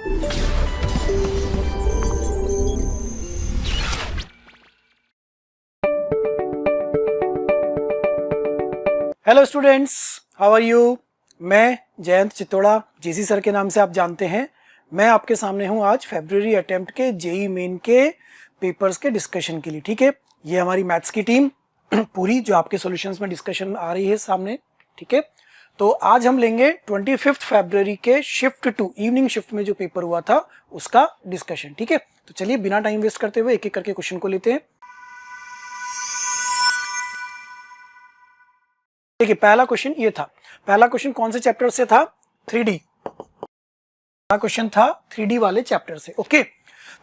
Hello students, how are you. मैं जयंत चित्तोड़ा, जेसी sir के नाम से आप जानते हैं। मैं आपके सामने हूं आज फरवरी अटेम्प्ट के जेई मेन के पेपर्स के डिस्कशन के लिए। ठीक है, ये हमारी मैथ्स की टीम पूरी जो आपके सॉल्यूशंस में डिस्कशन आ रही है सामने। ठीक है, तो आज हम लेंगे 25 फरवरी के शिफ्ट 2 इवनिंग शिफ्ट में जो पेपर हुआ था उसका डिस्कशन। ठीक है, तो चलिए बिना टाइम वेस्ट करते हुए एक एक करके क्वेश्चन को लेते हैं। देखिए, पहला क्वेश्चन ये था। पहला क्वेश्चन कौन से चैप्टर से था? 3D। पहला क्वेश्चन था 3D वाले चैप्टर से। ओके,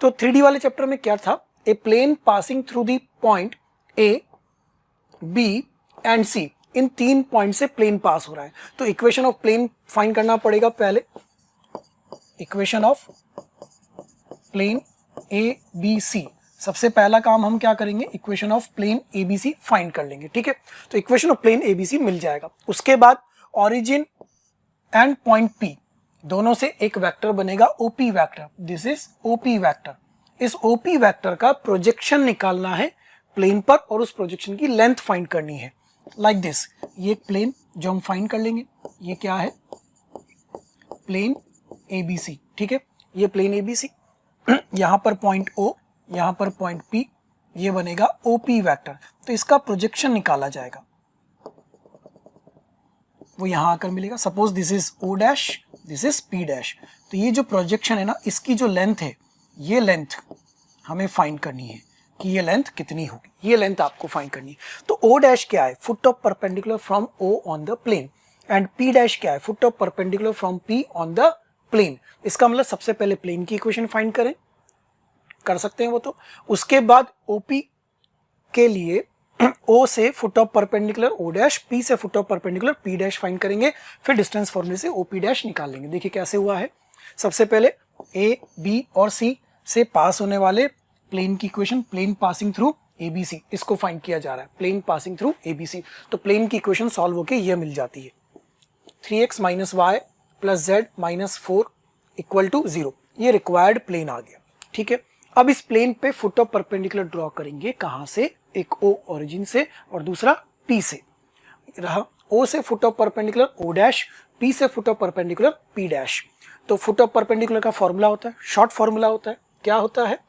तो 3D वाले चैप्टर में क्या था? A plane passing through the point A, B and C, in 3 point से प्लेन पास हो रहा है। तो इक्वेशन ऑफ प्लेन फाइंड करना पड़ेगा पहले। Equation of plane A B C, सबसे पहला काम हम क्या करेंगे? Equation of plane ABC find कर लेंगे। ठीक है, तो इक्वेशन ऑफ प्लेन एबीसी मिल जाएगा। उसके बाद ओरिजिन एंड पॉइंट पी दोनों से एक वेक्टर बनेगा, OP vector. This is OP vector. इस ओपी वेक्टर का प्रोजेक्शन निकालना है प्लेन पर और उस प्रोजेक्शन की लेंथ फाइंड करनी है। लाइक दिस, ये प्लेन जो हम फाइंड कर लेंगे, ये क्या है? Plane ABC. ठीक है, ये प्लेन एबीसी, यहां पर पॉइंट ओ, यहां पर पॉइंट पी, ये बनेगा ओपी वेक्टर। तो इसका प्रोजेक्शन निकाला जाएगा, वो यहां आकर मिलेगा। Suppose this is O dash, this is P dash. तो ये जो प्रोजेक्शन है ना, इसकी जो लेंथ है, ये लेंथ हमें फाइंड करनी है कि ये लेंथ कितनी होगी। ये लेंथ आपको फाइंड करनी है। तो ओ डैश क्या है? Foot of perpendicular from O on the plane. And P dash क्या है? Foot of perpendicular from P on the plane. इसका मतलब सबसे पहले प्लेन की इक्वेशन फाइंड करें, कर सकते हैं वो तो। उसके बाद ओपी के लिए ओ से foot of perpendicular O dash, P से foot of perpendicular P dash find करेंगे, फिर डिस्टेंस फॉर्मूले से ओपी डैश निकाल लेंगे। देखिए कैसे हुआ है। सबसे पहले ए, बी और सी से पास होने वाले प्लेन की equation, plane passing through ABC, इसको फाइंड किया जा रहा है। प्लेन पासिंग थ्रू एबीसी, तो प्लेन की इक्वेशन सॉल्व होके ये मिल जाती है। 3x minus y plus z minus 4 equal to 0। ये रिक्वायर्ड प्लेन आ गया। ठीक है, अब इस प्लेन पे फुट ऑफ परपेंडिकुलर ड्रॉ करेंगे। कहां से? एक ओ ओरिजिन से और दूसरा पी से। रहा ओ से foot of perpendicular O dash, P से foot of perpendicular P dash. तो फुट ऑफ परपेंडिकुलर का फॉर्मूला होता है, शॉर्ट फॉर्मूला होता है। क्या होता है?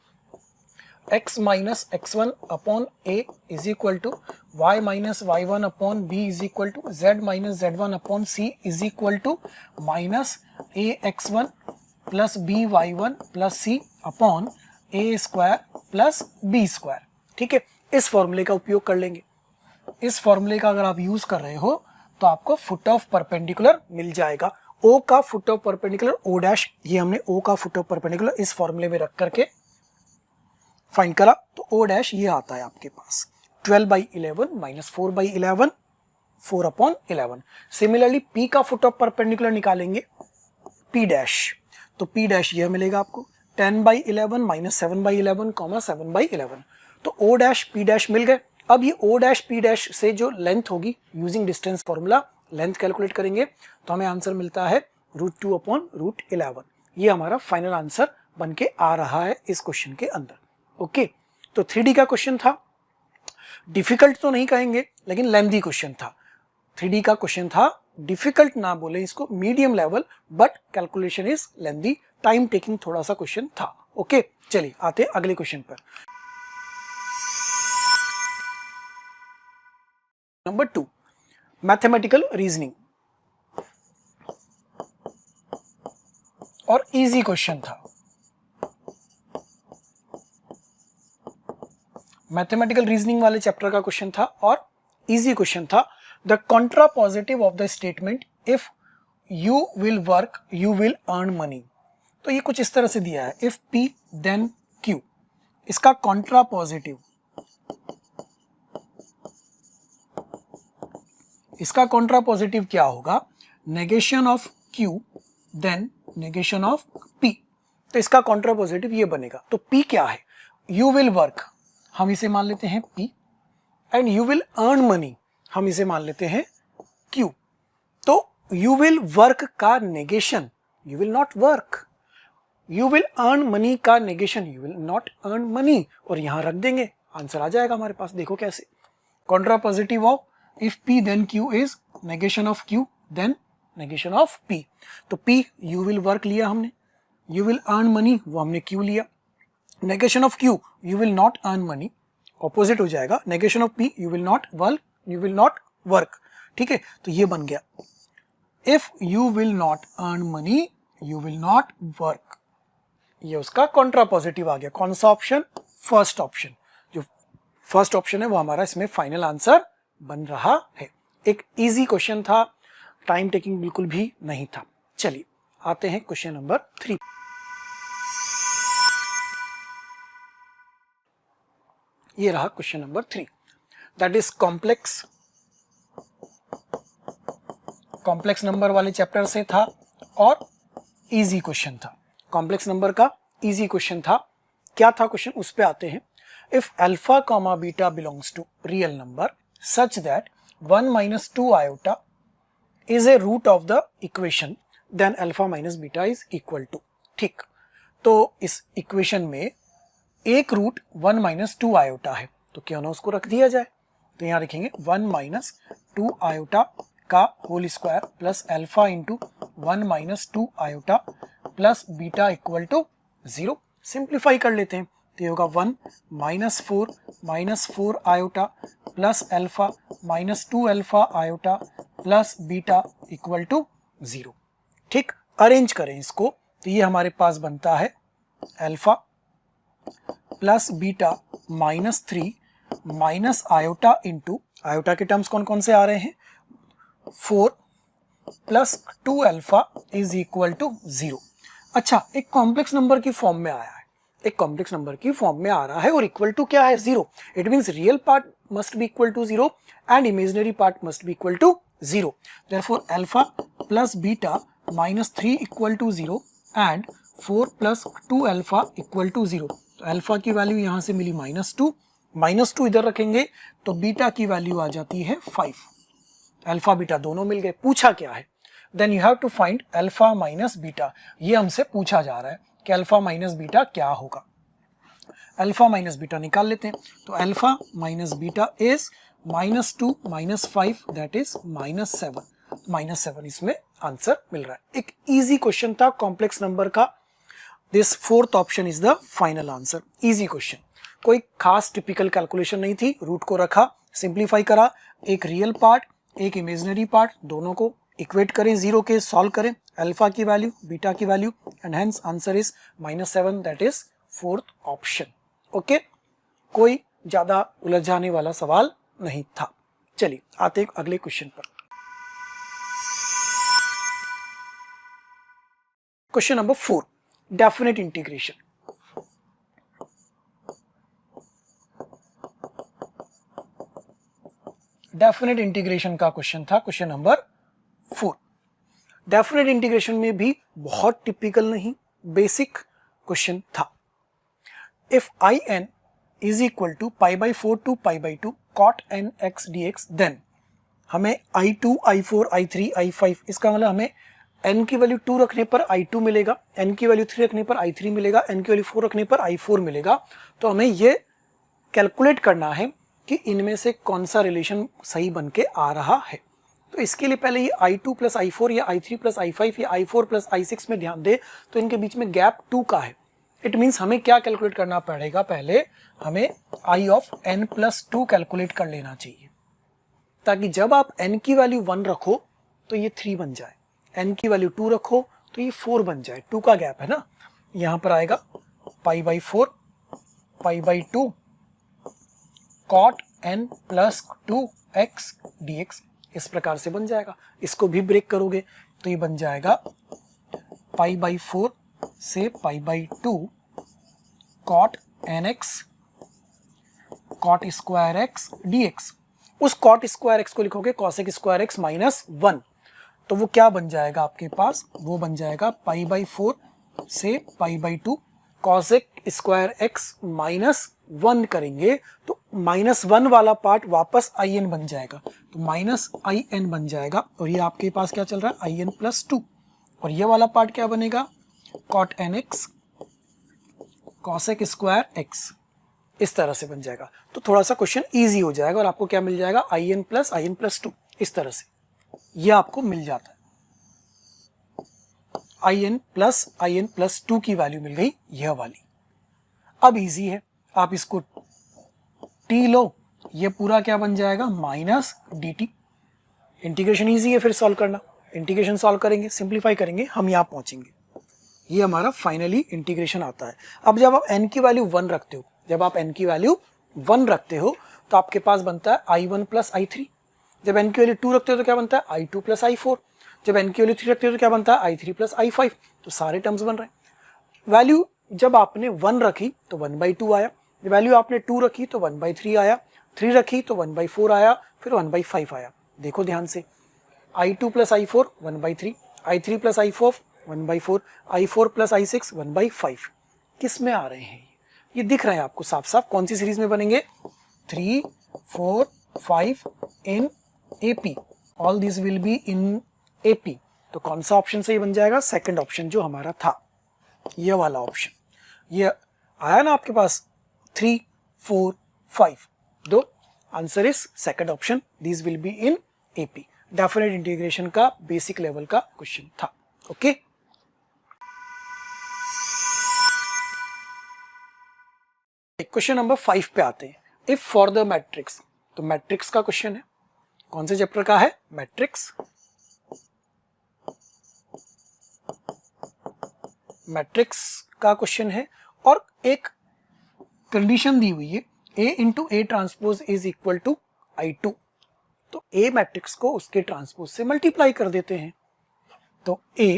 x minus x1 upon a is equal to y minus y1 upon b is equal to z minus z1 upon c is equal to minus ax1 plus by1 plus c upon a square plus b square. ठीक है, इस फॉर्मूले का उपयोग कर लेंगे। इस फॉर्मूले का अगर आप यूज कर रहे हो तो आपको फुट ऑफ परपेंडिकुलर मिल जाएगा। ओ का foot of perpendicular O dash, ये हमने ओ का फुट ऑफ परपेंडिकुलर इस फॉर्मूले में रख करके फाइंड करा, तो ओ डैश ये आता है आपके पास 12/11 माइनस 4/11, 4 अपॉन 11। सिमिलरली पी का फुट ऑफ परपेंडिकुलर निकालेंगे, पी डैश, तो पी डैश ये मिलेगा आपको 10/11 माइनस 7/11 7/11। तो ओ डैश पी डैश मिल गए। अब ये ओ डैश पी डैश से जो लेंथ होगी, using distance formula length calculate करेंगे तो हमें आंसर मिलता है √2 अपॉन √11। ये हमारा फाइनल आंसर बन के आ रहा है इस क्वेश्चन के अंदर। ओके, तो 3D का क्वेश्चन था। डिफिकल्ट तो नहीं कहेंगे, लेकिन लेंथी क्वेश्चन था। 3D का क्वेश्चन था, डिफिकल्ट ना बोले इसको, medium level, but calculation is lengthy, time taking थोड़ा सा क्वेश्चन था। ओके, चलिए आते हैं अगले क्वेश्चन पर। नंबर 2, मैथमेटिकल रीजनिंग, और इजी क्वेश्चन था। मैथमेटिकल रीजनिंग वाले चैप्टर का क्वेश्चन था और इजी क्वेश्चन था। The contrapositive of the statement if you will work you will earn money. तो ये कुछ इस तरह से दिया है, इफ P देन Q। इसका कॉन्ट्रा पॉजिटिव, इसका कॉन्ट्रा पॉजिटिव क्या होगा? Negation of Q then negation of P। तो इसका कॉन्ट्रा पॉजिटिव ये बनेगा। तो P क्या है? यू विल वर्क, हम इसे मान लेते हैं P, and you will earn money, हम इसे मान लेते हैं Q। तो यू विल वर्क का negation, you will not work, you will earn money का negation you will not earn money, और यहां रख देंगे, आंसर आ जाएगा हमारे पास। देखो कैसे, contrapositive of if P then Q is negation of Q then negation of P। तो P यू विल वर्क लिया हमने, यू विल अर्न मनी वो हमने Q लिया, negation of Q you will not earn money, opposite हो जाएगा, negation of P you will not work. ठीक है, तो ये बन गया if you will not earn money you will not work, ये उसका कॉन्ट्रापोजिटिव आ गया। कौन सा ऑप्शन? First option. जो फर्स्ट ऑप्शन है वो हमारा इसमें फाइनल आंसर बन रहा है। एक इजी क्वेश्चन था, टाइम टेकिंग बिल्कुल भी नहीं था। चलिए आते हैं क्वेश्चन नंबर 3। ये रहा question number 3, that is complex number वाले चैप्टर से था और इजी क्वेश्चन था, कॉम्प्लेक्स नंबर का इजी क्वेश्चन था। क्या था क्वेश्चन, उस पे आते हैं। If alpha comma beta belongs to real number such that 1 minus 2 iota is a root of the equation, then alpha minus beta is equal to। ठीक, तो इस इक्वेशन में एक रूट 1 minus 2 iota है, तो क्यों ना उसको रख दिया जाए। तो यहाँ लिखेंगे 1 minus 2 iota का whole square plus alpha into 1 minus 2 iota plus beta equal to 0। Simplify कर लेते हैं, तो ये होगा 1 minus 4 iota plus alpha minus 2 alpha iota plus beta equal to 0। ठीक, अरेंज करें इसको, तो ये हमारे पास बनता है alpha plus beta minus 3 minus iota into, iota के टर्म्स कौन कौन से आ रहे हैं, 4 plus 2 alpha is equal to 0। अच्छा, एक कॉम्प्लेक्स नंबर की फॉर्म में आया है, एक कॉम्प्लेक्स नंबर की फॉर्म में आ रहा है और इक्वल टू क्या है, 0। It means real part must be equal to 0 and imaginary part must be equal to 0. Therefore alpha plus beta minus 3 equal to 0 and 4 plus 2 alpha equal to 0। तो alpha की value यहाँ से मिली -2 इधर रखेंगे तो beta की वैल्यू आ जाती है 5। अल्फा बीटा दोनों मिल गए। पूछा क्या है, then you have to find alpha minus beta. ये हमसे पूछा जा रहा है कि अल्फा माइनस बीटा क्या होगा। अल्फा माइनस बीटा निकाल लेते हैं, तो alpha minus beta is -2 - 5 that is -7 इसमें आंसर मिल रहा है। एक इजी क्वेश्चन था कॉम्प्लेक्स नंबर का। This fourth option is the final answer. Easy question, कोई खास टिपिकल कैलकुलेशन नहीं थी, रूट को रखा, सिंप्लीफाई करा, एक रियल पार्ट एक इमेजिनरी पार्ट दोनों को इक्वेट करें, 0 के सॉल्व करें, अल्फा की वैल्यू बीटा की value and hence answer is -7 that is fourth option. Okay, कोई ज्यादा उलझाने वाला सवाल नहीं था। चलिए आते अगले क्वेश्चन पर। Question number 4, definite integration. Definite integration का क्वेश्चन था, क्वेश्चन नंबर 4। डेफिनेट इंटीग्रेशन में भी बहुत टिपिकल नहीं, बेसिक क्वेश्चन था। If in is equal to π/4 to π/2 cot nx dx, then हमें i2, i4, i3, i5, इसका मतलब हमें n की वैल्यू 2 रखने पर i2 मिलेगा, n की वैल्यू 3 रखने पर i3 मिलेगा, n की वैल्यू 4 रखने पर i4 मिलेगा। तो हमें ये कैलकुलेट करना है कि इनमें से कौन सा रिलेशन सही बन के आ रहा है। तो इसके लिए पहले ये i2 प्लस i4 या i3 प्लस i5 या i4 प्लस i6 में ध्यान दे तो इनके बीच में गैप 2 का है। इट मीन्स हमें क्या कैलकुलेट करना पड़ेगा, पहले हमें i of n plus 2 calculate कर लेना चाहिए, ताकि जब आप n की वैल्यू 1 रखो तो ये 3 बन जाए, n की वैल्यू 2 रखो तो ये 4 बन जाए। 2 का गैप है ना, यहां पर आएगा π/4 π/2 cot n plus 2x dx, इस प्रकार से बन जाएगा। इसको भी ब्रेक करोगे तो ये बन जाएगा π/4 से π/2 cot nx cot square x dx। उस cot स्क्वायर x को लिखोगे cosec स्क्वायर x -1, तो वो क्या बन जाएगा आपके पास, वो बन जाएगा π/4 से π/2 cosec स्क्वायर x -1 करेंगे तो -1 वाला पार्ट वापस in बन जाएगा, तो -in बन जाएगा। और ये आपके पास क्या चल रहा है in + 2, और ये वाला पार्ट क्या बनेगा cot nx cosec square x, इस तरह से बन जाएगा। तो थोड़ा सा क्वेश्चन ईजी हो जाएगा और आपको क्या मिल जाएगा, आई एन प्लस 2, इस तरह से ये आपको मिल जाता है। आई एन प्लस 2 की वैल्यू मिल गई, यह वाली। अब इजी है, आप इसको टी लो, ये पूरा क्या बन जाएगा, minus D T. Integration easy है फिर सॉल्व करना, इंटीग्रेशन सॉल्व करेंगे, सिंप्लीफाई करेंगे, हम यहाँ पहुंचेंगे। ये हमारा फाइनली इंटीग्रेशन आता है। अब जब आप n की वैल्यू 1 रखते हो, जब आप n की वैल्यू 1 रखते हो तो आपके पास बनता है i1 प्लस i3। जब n की वैल्यू 2 रखते हो तो क्या बनता है, i2 प्लस i4। जब n की वैल्यू 3 रखते हो तो क्या बनता है, i3 प्लस i5। तो सारे टर्म्स बन रहे हैं। वैल्यू जब आपने 1 रखी तो 1/2 आया, वैल्यू आपने 2 रखी तो 1/3 आया, 3 रखी तो 1/4 आया, फिर 1/5 आया। देखो ध्यान से, i2 plus i4 1/3, i3 plus i4 1/4, i4 plus i6 1/5। किस में आ रहे हैं ये दिख रहे हैं आपको साफ साफ, कौन सी सीरीज में बनेंगे, 3, 4, 5 इन AP, all this will be in AP। तो कौन सा ऑप्शन सही बन जाएगा, सेकंड ऑप्शन जो हमारा था, ये वाला ऑप्शन। ये आया ना आपके पास 3, 4, 5, दो answer is second option, this will be in AP। Definite integration का बेसिक लेवल का क्वेश्चन था। ओके क्वेश्चन नंबर 5 पे आते हैं। इफ फॉर द मैट्रिक्स, तो मैट्रिक्स का क्वेश्चन है, कौन से चैप्टर का है, मैट्रिक्स। मैट्रिक्स का क्वेश्चन है और एक कंडीशन दी हुई है, A into A transpose is equal to I2। तो A मैट्रिक्स को उसके ट्रांसपोज से मल्टीप्लाई कर देते हैं। तो A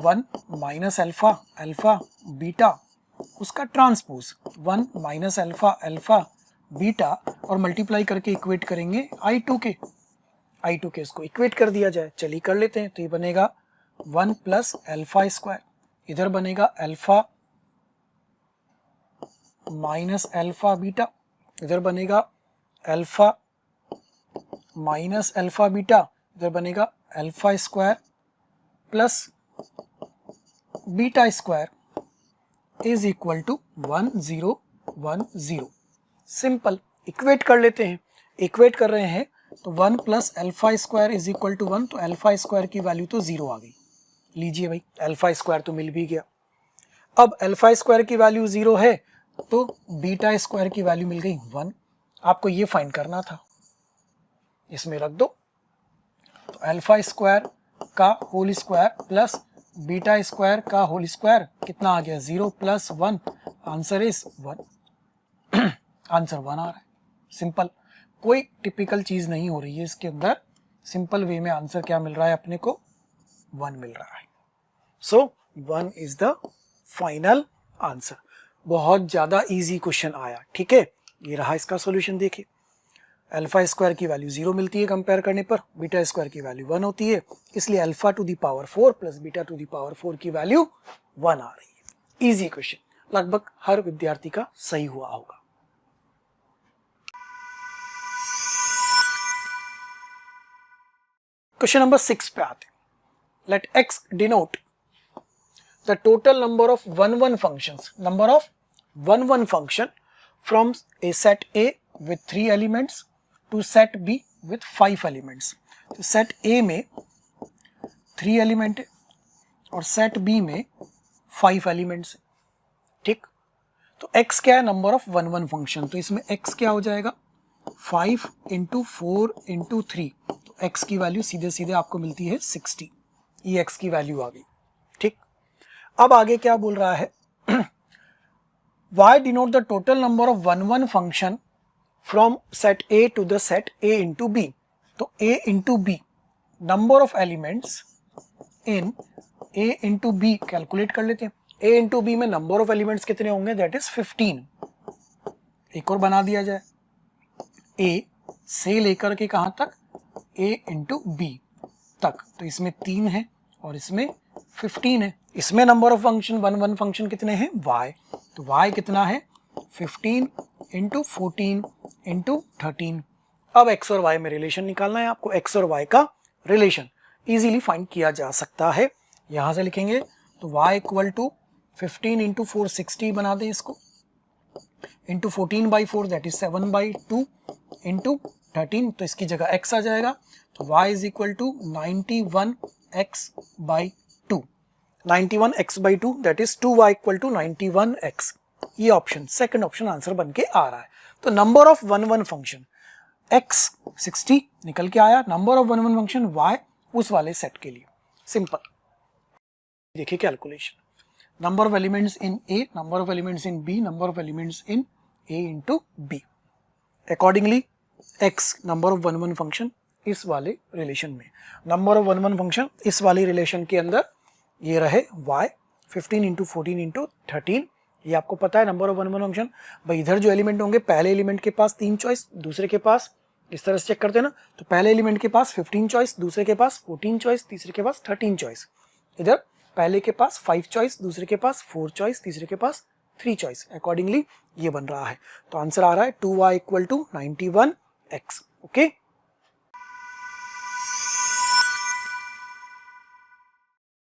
1 minus alpha alpha beta, उसका transpose 1 minus alpha alpha beta, और मल्टीप्लाई करके इक्वेट करेंगे I2 के इसको इक्वेट कर दिया जाए, चलिए कर लेते हैं। तो ये बनेगा 1 प्लस अल्फा स्क्वायर, इधर बनेगा अल्फा माइनस अल्फा बीटा, इधर बनेगा अल्फा माइनस अल्फा बीटा, इधर बनेगा alpha square plus beta square is equal to 1 0 1 0। Simple, equate कर लेते हैं। इक्वेट कर रहे हैं तो 1 plus alpha square is equal to 1, तो अल्फा स्क्वायर की वैल्यू तो 0 आ गई। लीजिए भाई, अल्फा स्क्वायर तो मिल भी गया। अब अल्फा स्क्वायर की वैल्यू 0 है तो बीटा स्क्वायर की वैल्यू मिल गई 1। आपको ये फाइंड करना था, इसमें रख दो। तो अल्फा स्क्वायर का whole square plus beta square का होल स्क्वायर कितना आ गया, 0 प्लस 1, आंसर इज 1। आंसर 1 आ रहा है। सिंपल, कोई टिपिकल चीज नहीं हो रही है इसके अंदर, सिंपल वे में आंसर क्या मिल रहा है अपने को, 1 मिल रहा है। सो 1 इज द फाइनल आंसर। बहुत ज्यादा इजी क्वेश्चन आया, ठीक है। ये रहा इसका सॉल्यूशन, देखिए अल्फा स्क्वायर की वैल्यू 0 मिलती है कंपेयर करने पर, बीटा स्क्वायर की वैल्यू 1 होती है, इसलिए alpha two the power 4 plus beta two the power 4 की वैल्यू 1 आ रही है। इजी क्वेश्चन, लगभग हर विद्यार्थी का सही हुआ होगा। क्वेश्चन नंबर 6 पे आते हैं। Let x denote the total number of 1 functions, number of 1 function from a set A with 3 elements to set B with 5 elements। तो set A में 3 एलिमेंट है और set B में 5 एलिमेंट्स है, ठीक। तो x क्या है, नंबर ऑफ 1 फंक्शन, तो इसमें x क्या हो जाएगा, 5 इंटू 4 इंटू 3। तो x की वैल्यू सीधे सीधे आपको मिलती है 60, ये x की वैल्यू आ गई, ठीक। अब आगे क्या बोल रहा है, y denote the total number of 1 function from set A to the set A into B। तो A into B, number of elements in A into B calculate कर लेते हैं। A into B में number of elements कितने होंगे, that is 15। एक और बना दिया जाए, A से लेकर के कहां तक, A into B तक, तो इसमें 3 है और इसमें 15 है। इसमें नंबर ऑफ फंक्शन 1 फंक्शन कितने हैं, y। तो y कितना है, 15 इंटू 14 इंटू 13। अब x और y में रिलेशन निकालना है आपको, x और y का रिलेशन इजीली फाइंड किया जा सकता है। यहां से लिखेंगे तो y इक्वल टू 15 इंटू 4 60 बना दें इसको, इंटू 14/4 दैट इज 7/2 इंटू 13, तो इसकी जगह x आ जाएगा, तो y is equal to 91x/2, 91x/2 that is 2y equal to 91x। ये ऑप्शन सेकंड ऑप्शन आंसर बन के आ रहा है। तो नंबर ऑफ 1 फंक्शन x 60 निकल के आया, नंबर ऑफ 1 फंक्शन y उस वाले सेट के लिए, सिंपल। देखिए calculation, number of elements in A, number of elements in B, number of elements in A into B, accordingly x number of 1 function इस वाले रिलेशन में, नंबर ऑफ 1 फंक्शन इस वाले रिलेशन के अंदर ये रहे y 15 इंटू 14 इंटू 13, ये आपको पता है नंबर ऑफ 1 फंक्शन। भाई इधर जो एलिमेंट होंगे, पहले एलिमेंट के पास 3 चॉइस, दूसरे के पास, इस तरह से चेक करते हैं ना, तो पहले एलिमेंट के पास 15 चॉइस, दूसरे के पास 14 चॉइस, तीसरे के पास 13 चॉइस, इधर पहले के पास 5 चॉइस, दूसरे के पास 4 चॉइस, तीसरे के पास 3 चॉइस, अकॉर्डिंगली ये बन रहा है। तो आंसर आ रहा है 2y equal to 91x। Okay,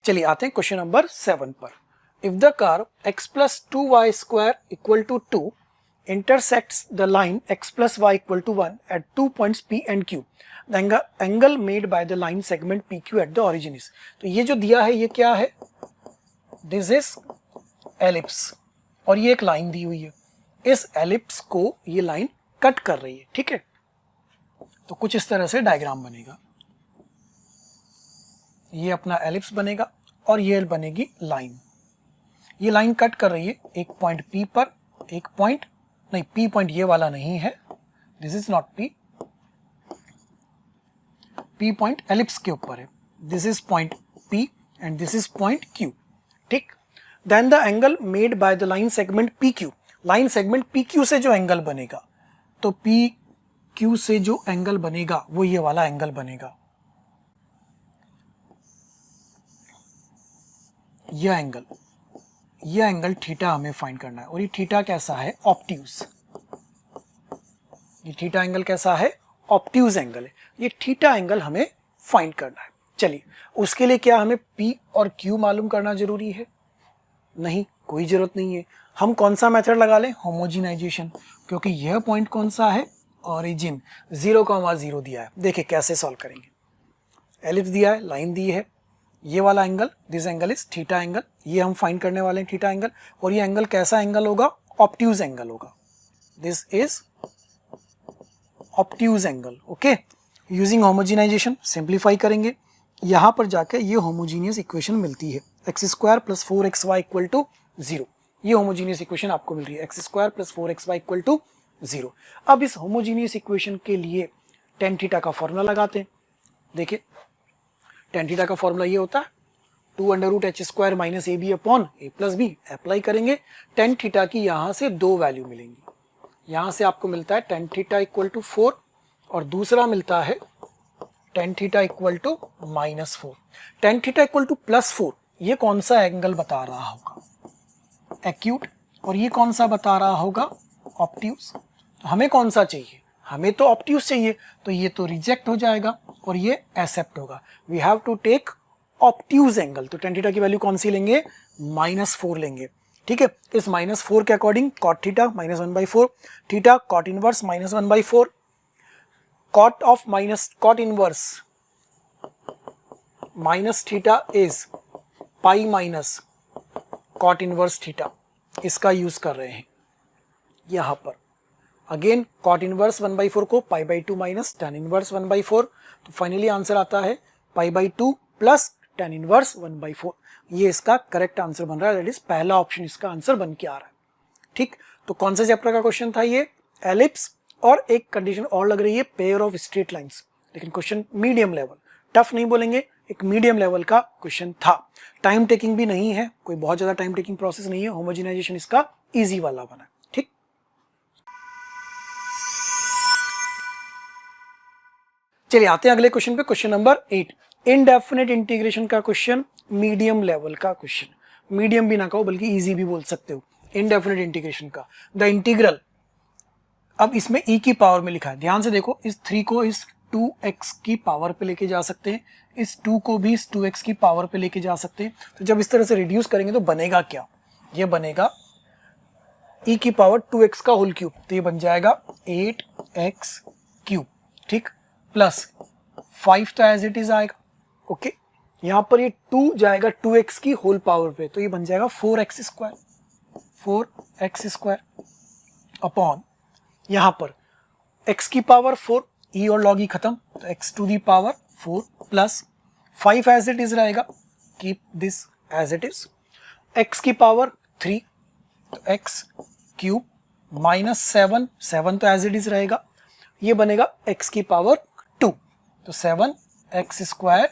चलिए आते हैं क्वेश्चन नंबर 7 पर। If the curve x plus 2y square equal to 2 intersects the line x plus y equal to 1 at 2 points P and Q, the angle made by the line segment PQ at the origin is। तो ये जो दिया है ये क्या है, this is ellipse, और ये एक लाइन दी हुई है, इस एलिप्स को ये लाइन कट कर रही है, ठीक है। तो कुछ इस तरह से डायग्राम बनेगा, ये अपना एलिप्स बनेगा और ये बनेगी लाइन, ये लाइन कट कर रही है एक पॉइंट P पर, एक पॉइंट नहीं, P पॉइंट ये वाला नहीं है, this is not P, P point ellipse के ऊपर है, this is point P and this is point Q, ठीक। Then the angle made by the line segment PQ, line segment PQ से जो एंगल बनेगा, तो PQ से जो एंगल बनेगा वो ये वाला एंगल बनेगा, ये एंगल थीटा हमें फाइंड करना है, और ये थीटा कैसा है, ऑब्ट्यूज, ये थीटा एंगल कैसा है, ऑब्ट्यूज एंगल है, ये थीटा एंगल हमें फाइंड करना है। चलिए उसके लिए क्या हमें P और Q मालूम करना जरूरी है, नहीं, कोई जरूरत नहीं है। हम कौन सा मेथड लगा लें, होमोजिनाइजेशन, क्योंकि यह पॉइंट कौन सा है, ओरिजिन, 0,0 दिया है। देखिए कैसे सॉल्व करेंगे, एलिप्स दिया है, लाइन दी है, ये वाला angle, this angle is theta angle, ये हम फाइंड करने वाले हैं थीटा एंगल, और ये एंगल कैसा एंगल होगा, ऑब्ट्यूज एंगल होगा, this is obtuse angle. Okay, using homogenisation simplify करेंगे, यहां पर जाकर ये होमोजीनियस इक्वेशन मिलती है, x² + 4xy = 0, ये होमोजीनियस इक्वेशन आपको मिल रही है, x² + 4xy = 0। अब इस होमोजीनियस इक्वेशन के लिए tan थीटा का फॉर्मूला लगाते हैं। देखिए tan थीटा का फॉर्मूला ये होता है 2√h² - ab/a + b, अप्लाई करेंगे, tan थीटा की यहाँ से दो वैल्यू मिलेंगी, यहाँ से आपको मिलता है tan थीटा = 4 और दूसरा मिलता है tan थीटा = -4। tan थीटा = +4, ये कौन सा एंगल बता रहा होगा, एक्यूट, और ये कौन सा बता रहा होगा, ऑब्ट्यूज। तो हमें कौन सा चाहिए, हमें तो ऑब्ट्यूज चाहिए, तो ये तो रिजेक्ट हो जाएगा और ये एक्सेप्ट होगा, we have to take obtuse angle. तो tan थीटा की वैल्यू कौन सी लेंगे, -4 लेंगे, ठीक है। इस -4 के according cot theta -1/4, theta cot inverse -1/4, cot inverse minus theta is pi minus cot inverse theta, इसका यूज कर रहे हैं यहां पर। अगेन cot इनवर्स 1/4 को π/2 माइनस tan इनवर्स 1/4, तो फाइनली आंसर आता है π/2 प्लस tan इनवर्स 1/4। ये इसका करेक्ट आंसर बन रहा है, दैट इज पहला ऑप्शन इसका आंसर बन के आ रहा है, ठीक। तो कौन से चैप्टर का क्वेश्चन था ये, एलिप्स, और एक कंडीशन और लग रही है पेयर ऑफ स्ट्रेट लाइंस, लेकिन क्वेश्चन मीडियम लेवल, टफ नहीं बोलेंगे, एक मीडियम लेवल का क्वेश्चन था। टाइम टेकिंग भी नहीं है, कोई बहुत ज्यादा टाइम टेकिंग प्रोसेस नहीं है, होमोजेनाइजेशन इसका इजी वाला बना, ठीक। चलिए आते हैं अगले क्वेश्चन पे, क्वेश्चन नंबर 8, इनडेफिनेट इंटीग्रेशन का क्वेश्चन, मीडियम लेवल का क्वेश्चन, मीडियम भी ना कहो बल्कि इजी भी बोल सकते हो, इनडेफिनेट इंटीग्रेशन का। द इंटीग्रल, अब इसमें e की पावर में लिखा है, ध्यान से देखो, इस 3 को इस 2x की पावर पे लेके जा सकते हैं, इस 2 को भी इस 2x की पावर पे लेके जा सकते हैं। तो जब इस तरह से रिड्यूस करेंगे तो बनेगा क्या, ये बनेगा e की पावर 2x का होल क्यूब, तो ये बन जाएगा 8x क्यूब, ठीक, प्लस 5 तो एज इट इज आएगा, ओके। यहाँ पर ये 2 जाएगा 2x की होल पावर पे, तो ये बन जाएगा 4x स्क्वायर अपॉन यहाँ पर x की पावर 4, e और log e खत्म, तो x to the power 4 plus 5 as it is रहेगा, keep this as it is, x की पावर 3, तो x क्यूब माइनस 7 तो एज इट इज रहेगा, ये बनेगा x की पावर 2, तो 7x स्क्वायर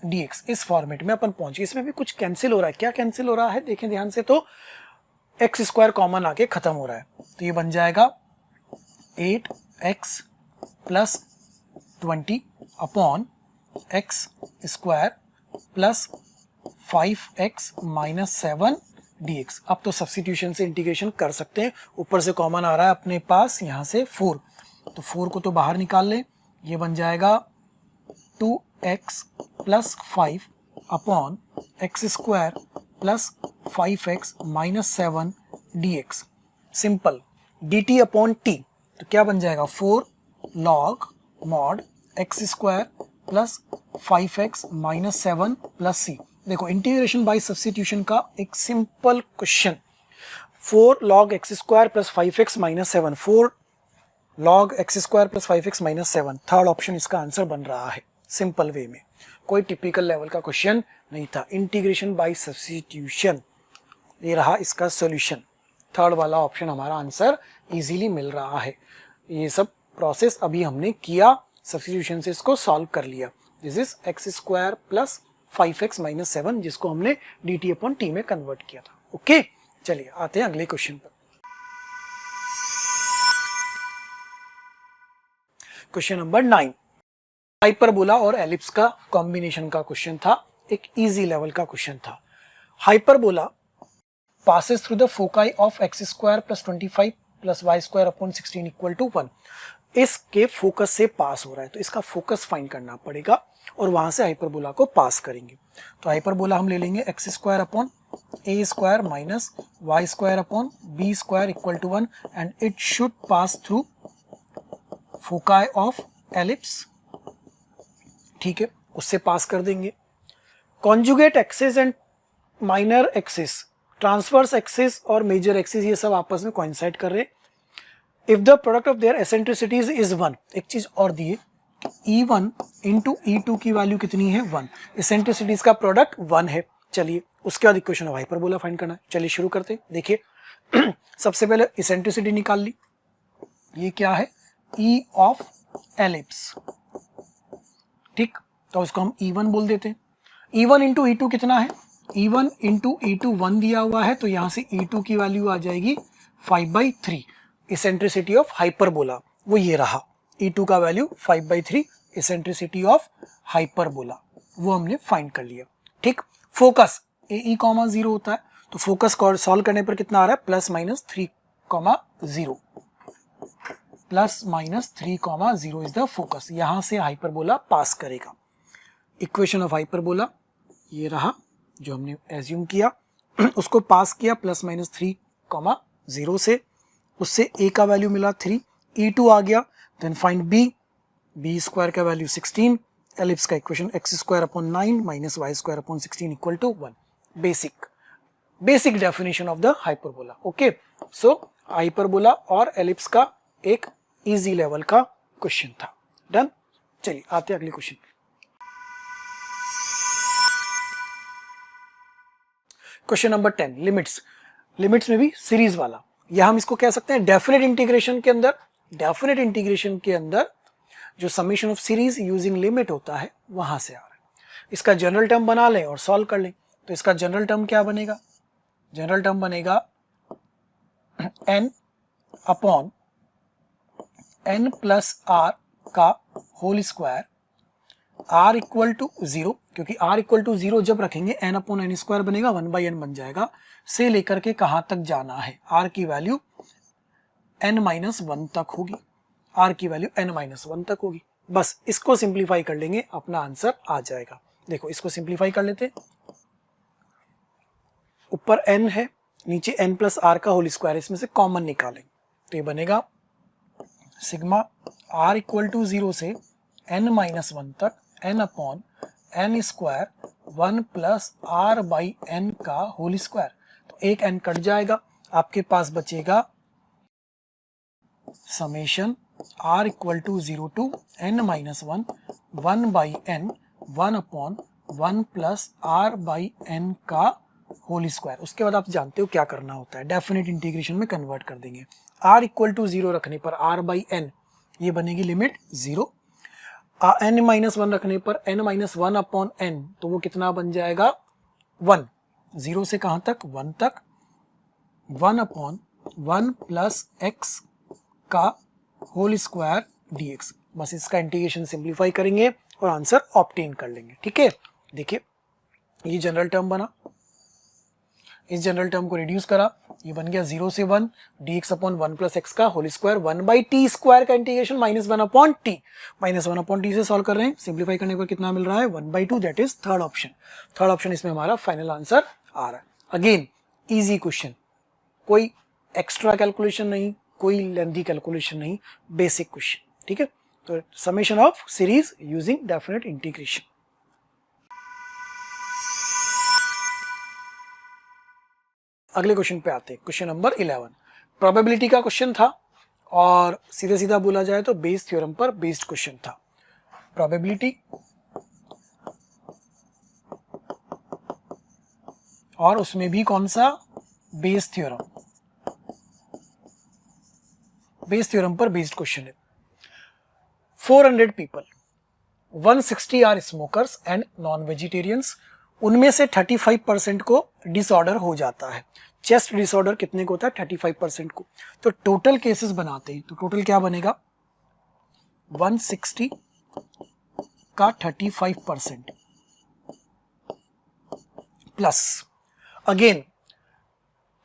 dx। इस फॉर्मेट में अपन पहुंचे। इसमें भी कुछ कैंसिल हो रहा है, क्या कैंसिल हो रहा है देखें ध्यान से, तो x स्क्वायर कॉमन आके खत्म हो रहा है, तो ये बन जाएगा 8x plus 20 upon x square plus 5x minus 7 dx। अब तो सब्स्टिट्यूशन से इंटीग्रेशन कर सकते हैं, ऊपर से कॉमन आ रहा है अपने पास यहाँ से 4, तो 4 को तो बाहर निकाल ले, ये बन जाएगा 2x plus 5 upon x square plus 5x minus 7 dx। Simple, dt अपॉन t, तो क्या बन जाएगा 4 log mod x square plus 5x minus 7 plus c। देखो इंटीग्रेशन बाय सब्स्टिट्यूशन का एक simple question, 4 log x square plus 5x minus 7, 4 log x square plus 5x minus 7, third option इसका answer बन रहा है सिंपल वे में, कोई typical level का क्वेश्चन नहीं था, इंटीग्रेशन बाय सब्स्टिट्यूशन, ये रहा इसका सॉल्यूशन, थर्ड वाला ऑप्शन हमारा आंसर इजीली मिल रहा है। ये सब प्रोसेस अभी हमने किया, सब्स्टिट्यूशन से इसको सॉल्व कर लिया, this is x square plus 5x minus 7, जिसको हमने dt अपॉन t में कन्वर्ट किया था, ओके। चलिए आते हैं अगले क्वेश्चन पर। क्वेश्चन नंबर 9, हाइपरबोला और एलिप्स का कॉम्बिनेशन का क्वेश्चन था, एक इजी लेवल का क्वेश्चन था। Hyperbola passes through the foci of x square plus 25 plus y square upon 16 equal to 1, इसके फोकस से पास हो रहा है, तो इसका फोकस फाइंड करना पड़ेगा और वहां से हाइपरबोला को पास करेंगे। तो हाइपरबोला हम ले लेंगे x square upon a square minus y square upon b square equal to 1 and it should pass through foci of ellipse, ठीक है, उससे पास कर देंगे। Conjugate axis and minor axis, transverse axis और मेजर एक्सिस, ये सब आपस में कोइंसाइड कर रहे हैं। If the product of their eccentricities is 1, एक चीज और दिए, E1 इंटू E2 की वैल्यू कितनी है 1, एसेंट्रिसिटीज का प्रोडक्ट 1 है। चलिए उसके बाद इक्वेशन ऑफ हाइपरबोला फाइंड करना है, चलिए शुरू करते हैं। देखिए सबसे पहले एसेंट्रिसिटी निकाल ली, ये क्या है E ऑफ एलिप्स, ठीक, तो इसको हम E1 बोल देते हैं। E1 इंटू E2 कितना है, E1 इंटू E2 1 दिया हुआ है, तो यहां से E2 की वैल्यू आ जाएगी 5/3। इसेंट्रिसिटी ऑफ हाइपरबोला वो ये रहा, E2 का वैल्यू 5/3, इसेंट्रिसिटी ऑफ हाइपरबोला वो हमने फाइंड कर लिया, ठीक। फोकस AE, 0 होता है, तो फोकस सॉल्व करने पर कितना आ रहा है plus minus 3,0, plus minus 3,0 is the focus, यहां से हाइपरबोला पास करेगा। इक्वेशन ऑफ हाइपरबोला ये रहा जो हमने एज्यूम किया, उसको पास किया प्लस माइनस 3,0 से, उससे a का वैल्यू मिला 3, E2 आ गया, देन फाइंड b स्क्वायर का वैल्यू 16, एलिप्स का equation x square upon 9 minus y square upon 16 equal to 1। Basic definition of the hyperbola, okay. So hyperbola और एलिप्स का एक इजी लेवल का क्वेश्चन था, डन। चलिए आते हैं अगले क्वेश्चन पे। Question number 10, limits. लिमिट्स में भी सीरीज वाला, या हम इसको कह सकते हैं डेफिनेट इंटीग्रेशन के अंदर, डेफिनेट इंटीग्रेशन के अंदर जो summation of series using limit होता है वहां से आ रहा है। इसका जनरल टर्म बना लें और सॉल्व कर लें, तो इसका जनरल टर्म क्या बनेगा, जनरल टर्म बनेगा n upon n plus r का whole square, r equal to 0, क्योंकि r इक्वल टू 0 जब रखेंगे n अपॉन n स्क्वायर बनेगा, 1/n बन जाएगा, से लेकर के कहां तक जाना है, r की वैल्यू n-1 तक होगी, r की वैल्यू n-1 तक होगी। बस इसको सिंप्लीफाई कर लेंगे, अपना आंसर आ जाएगा। देखो इसको सिंप्लीफाई कर लेते, ऊपर n है, नीचे n प्लस आर का होल स्क्वायर, इसमें से कॉमन निकालेंगे तो ये बनेगा सिग्मा r इक्वल टू 0 से n माइनस 1 तक n upon n square 1 plus r by n का होल स्क्वायर। तो एक n कट जाएगा, आपके पास बचेगा summation r equal to 0 to n minus 1 1 by n 1 upon 1 plus r by n का होल स्क्वायर। उसके बाद आप जानते हो क्या करना होता है, डेफिनेट इंटीग्रेशन में कन्वर्ट कर देंगे। r इक्वल टू 0 रखने पर r बाई n ये बनेगी लिमिट 0, n माइनस 1 रखने पर n माइनस 1 अपॉन n, तो वो कितना बन जाएगा 1, 0 से कहाँ तक 1 तक, 1 अपॉन 1 प्लस x का होल स्क्वायर dx। बस इसका इंटीग्रेशन सिंप्लीफाई करेंगे और आंसर ऑब्टेन कर लेंगे। ठीक है, देखिए ये जनरल टर्म बना, इस जनरल टर्म को रिड्यूस करा, ये बन गया 0 से 1 dx अपॉन 1 प्लस एक्स का whole square 1 by t square का integration minus 1 upon t, minus 1 upon t से सॉल्व कर रहे हैं, सिंप्लीफाई करने पर कितना मिल रहा है 1 by 2, that is third option. Third option इसमें हमारा फाइनल आंसर आ रहा है। अगेन इजी क्वेश्चन, कोई एक्स्ट्रा कैलकुलेशन नहीं, कोई लेंथी कैलकुलेशन नहीं, बेसिक क्वेश्चन। ठीक है, तो summation of series using definite integration. अगले क्वेश्चन पे आते हैं, क्वेश्चन नंबर 11। प्रोबेबिलिटी का क्वेश्चन था और सीधे सीधा बोला जाए तो बेस थ्योरम पर बेस्ड क्वेश्चन था। प्रोबेबिलिटी और उसमें भी कौन सा बेस थ्योरम, बेस थ्योरम पर बेस्ड क्वेश्चन है। 400 people, 160 are smokers and non vegetarians, उनमें से 35% को डिसऑर्डर हो जाता है। चेस्ट डिसऑर्डर कितने को होता है 35% को। तो टोटल केसेस बनाते हैं, तो टोटल क्या बनेगा 160 का 35% plus again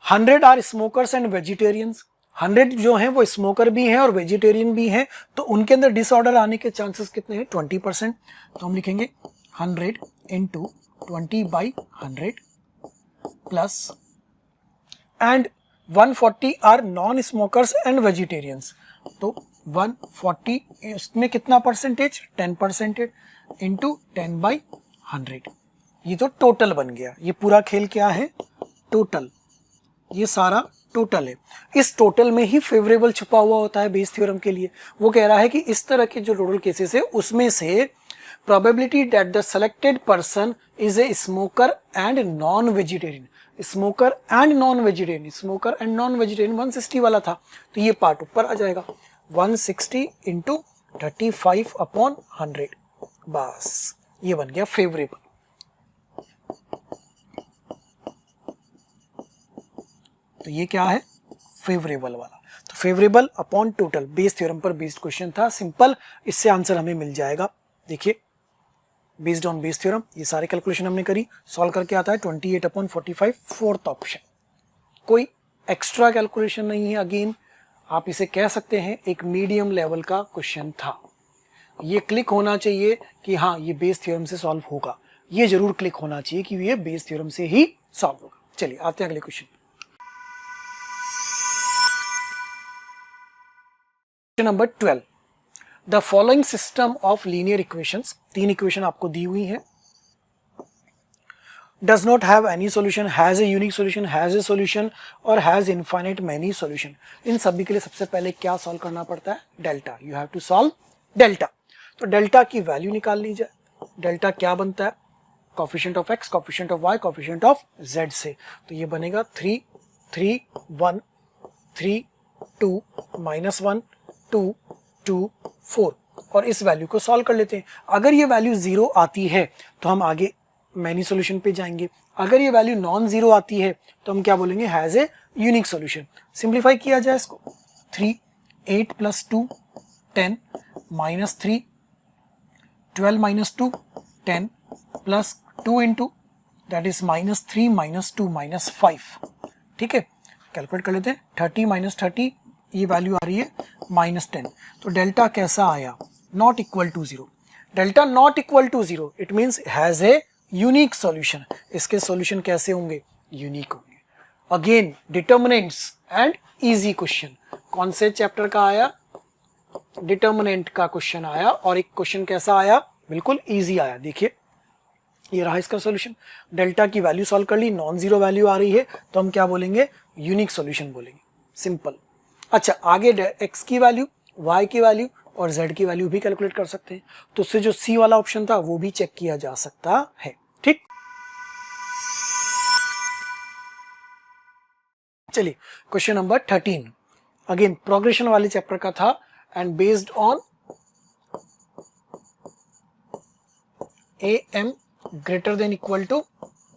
100 are smokers and vegetarians, 100 जो हैं वो स्मोकर भी हैं और वेजिटेरियन भी हैं, तो उनके अंदर डिसऑर्डर आने के चांसेस कितने हैं 20%। तो हम लिखेंगे 100 into 20 by 100 plus and 140 are non smokers and vegetarians, तो 140 इसमें कितना परसेंटेज 10% इंटू 10 बाई 100, ये तो टोटल बन गया। ये पूरा खेल क्या है टोटल, ये सारा टोटल है। इस टोटल में ही फेवरेबल छुपा हुआ होता है बेस थ्योरम के लिए। वो कह रहा है कि इस तरह के जो टोटल केसेस है उसमें से probability that the selected person is a smoker and non-vegetarian, smoker and non-vegetarian, smoker and non-vegetarian 160 वाला था, तो ये पार्ट ऊपर आ जाएगा 160 इंटू 35 अपॉन 100, बस ये बन गया फेवरेबल। तो ये क्या है फेवरेबल वाला, तो favourable upon total base theorem पर बेस्ड क्वेश्चन था, सिंपल, इससे आंसर हमें मिल जाएगा। देखिए बेस्ड ऑन बेस थ्योरम ये सारे कैलकुलेशन हमने करी, सॉल्व करके आता है 28 अपॉन 45, फोर्थ ऑप्शन। कोई एक्स्ट्रा कैलकुलेशन नहीं है, अगेन आप इसे कह सकते हैं एक मीडियम लेवल का क्वेश्चन था। ये क्लिक होना चाहिए कि हाँ ये बेस थ्योरम से सॉल्व होगा, ये जरूर क्लिक होना चाहिए कि ये बेस थ्योरम से ही सॉल्व होगा। चलिए आते हैं अगले question. Question number 12, the following system of linear equations, 3 equation आपको दी हुई है, does not have any solution, has a unique solution, has a solution और हैज इनफाइनाइट मैनी सॉल्यूशन। इन सभी के लिए सबसे पहले क्या सॉल्व करना पड़ता है delta, you have to solve delta. तो डेल्टा की वैल्यू निकाल ली जाए। डेल्टा क्या बनता है coefficient of x, coefficient of y, coefficient of z से, तो ये बनेगा 3 3 1 3 2 -1 2 2 4 और इस वैल्यू को सॉल्व कर लेते हैं। अगर ये वैल्यू 0 आती है तो हम आगे मैनी सॉल्यूशन पे जाएंगे, अगर ये वैल्यू नॉन जीरो आती है तो हम क्या बोलेंगे has a unique solution. Simplify किया जाए इसको, 3 8 + 2 10 -3 12 - 2 10 + 2 इंटू दैट इज -3 - 2 -5। ठीक है, कैलकुलेट कर लेते हैं। 30 - 30 ये वैल्यू आ रही है -10। तो डेल्टा कैसा आया, not equal to 0। Delta not equal to 0 it means has a unique solution. इसके सॉल्यूशन कैसे होंगे, यूनिक होंगे। Again determinants and easy question. कौन से चैप्टर का आया? डिटर्मिनेंट का क्वेश्चन आया, और एक क्वेश्चन कैसा आया? बिल्कुल इजी आया। देखिए ये रहा इसका सॉल्यूशन। डेल्टा की वैल्यू सॉल्व कर ली, नॉन जीरो वैल्यू आ रही है, तो हम क्या बोलेंगे? यूनिक सॉल्यूशन बोलेंगे, सिंपल। अच्छा, आगे x की वैल्यू, y की वैल्यू और z की वैल्यू भी कैलकुलेट कर सकते हैं, तो उससे जो C वाला ऑप्शन था वो भी चेक किया जा सकता है। ठीक, चलिए क्वेश्चन नंबर 13 अगेन प्रोग्रेशन वाले चैप्टर का था, and based on AM greater than equal to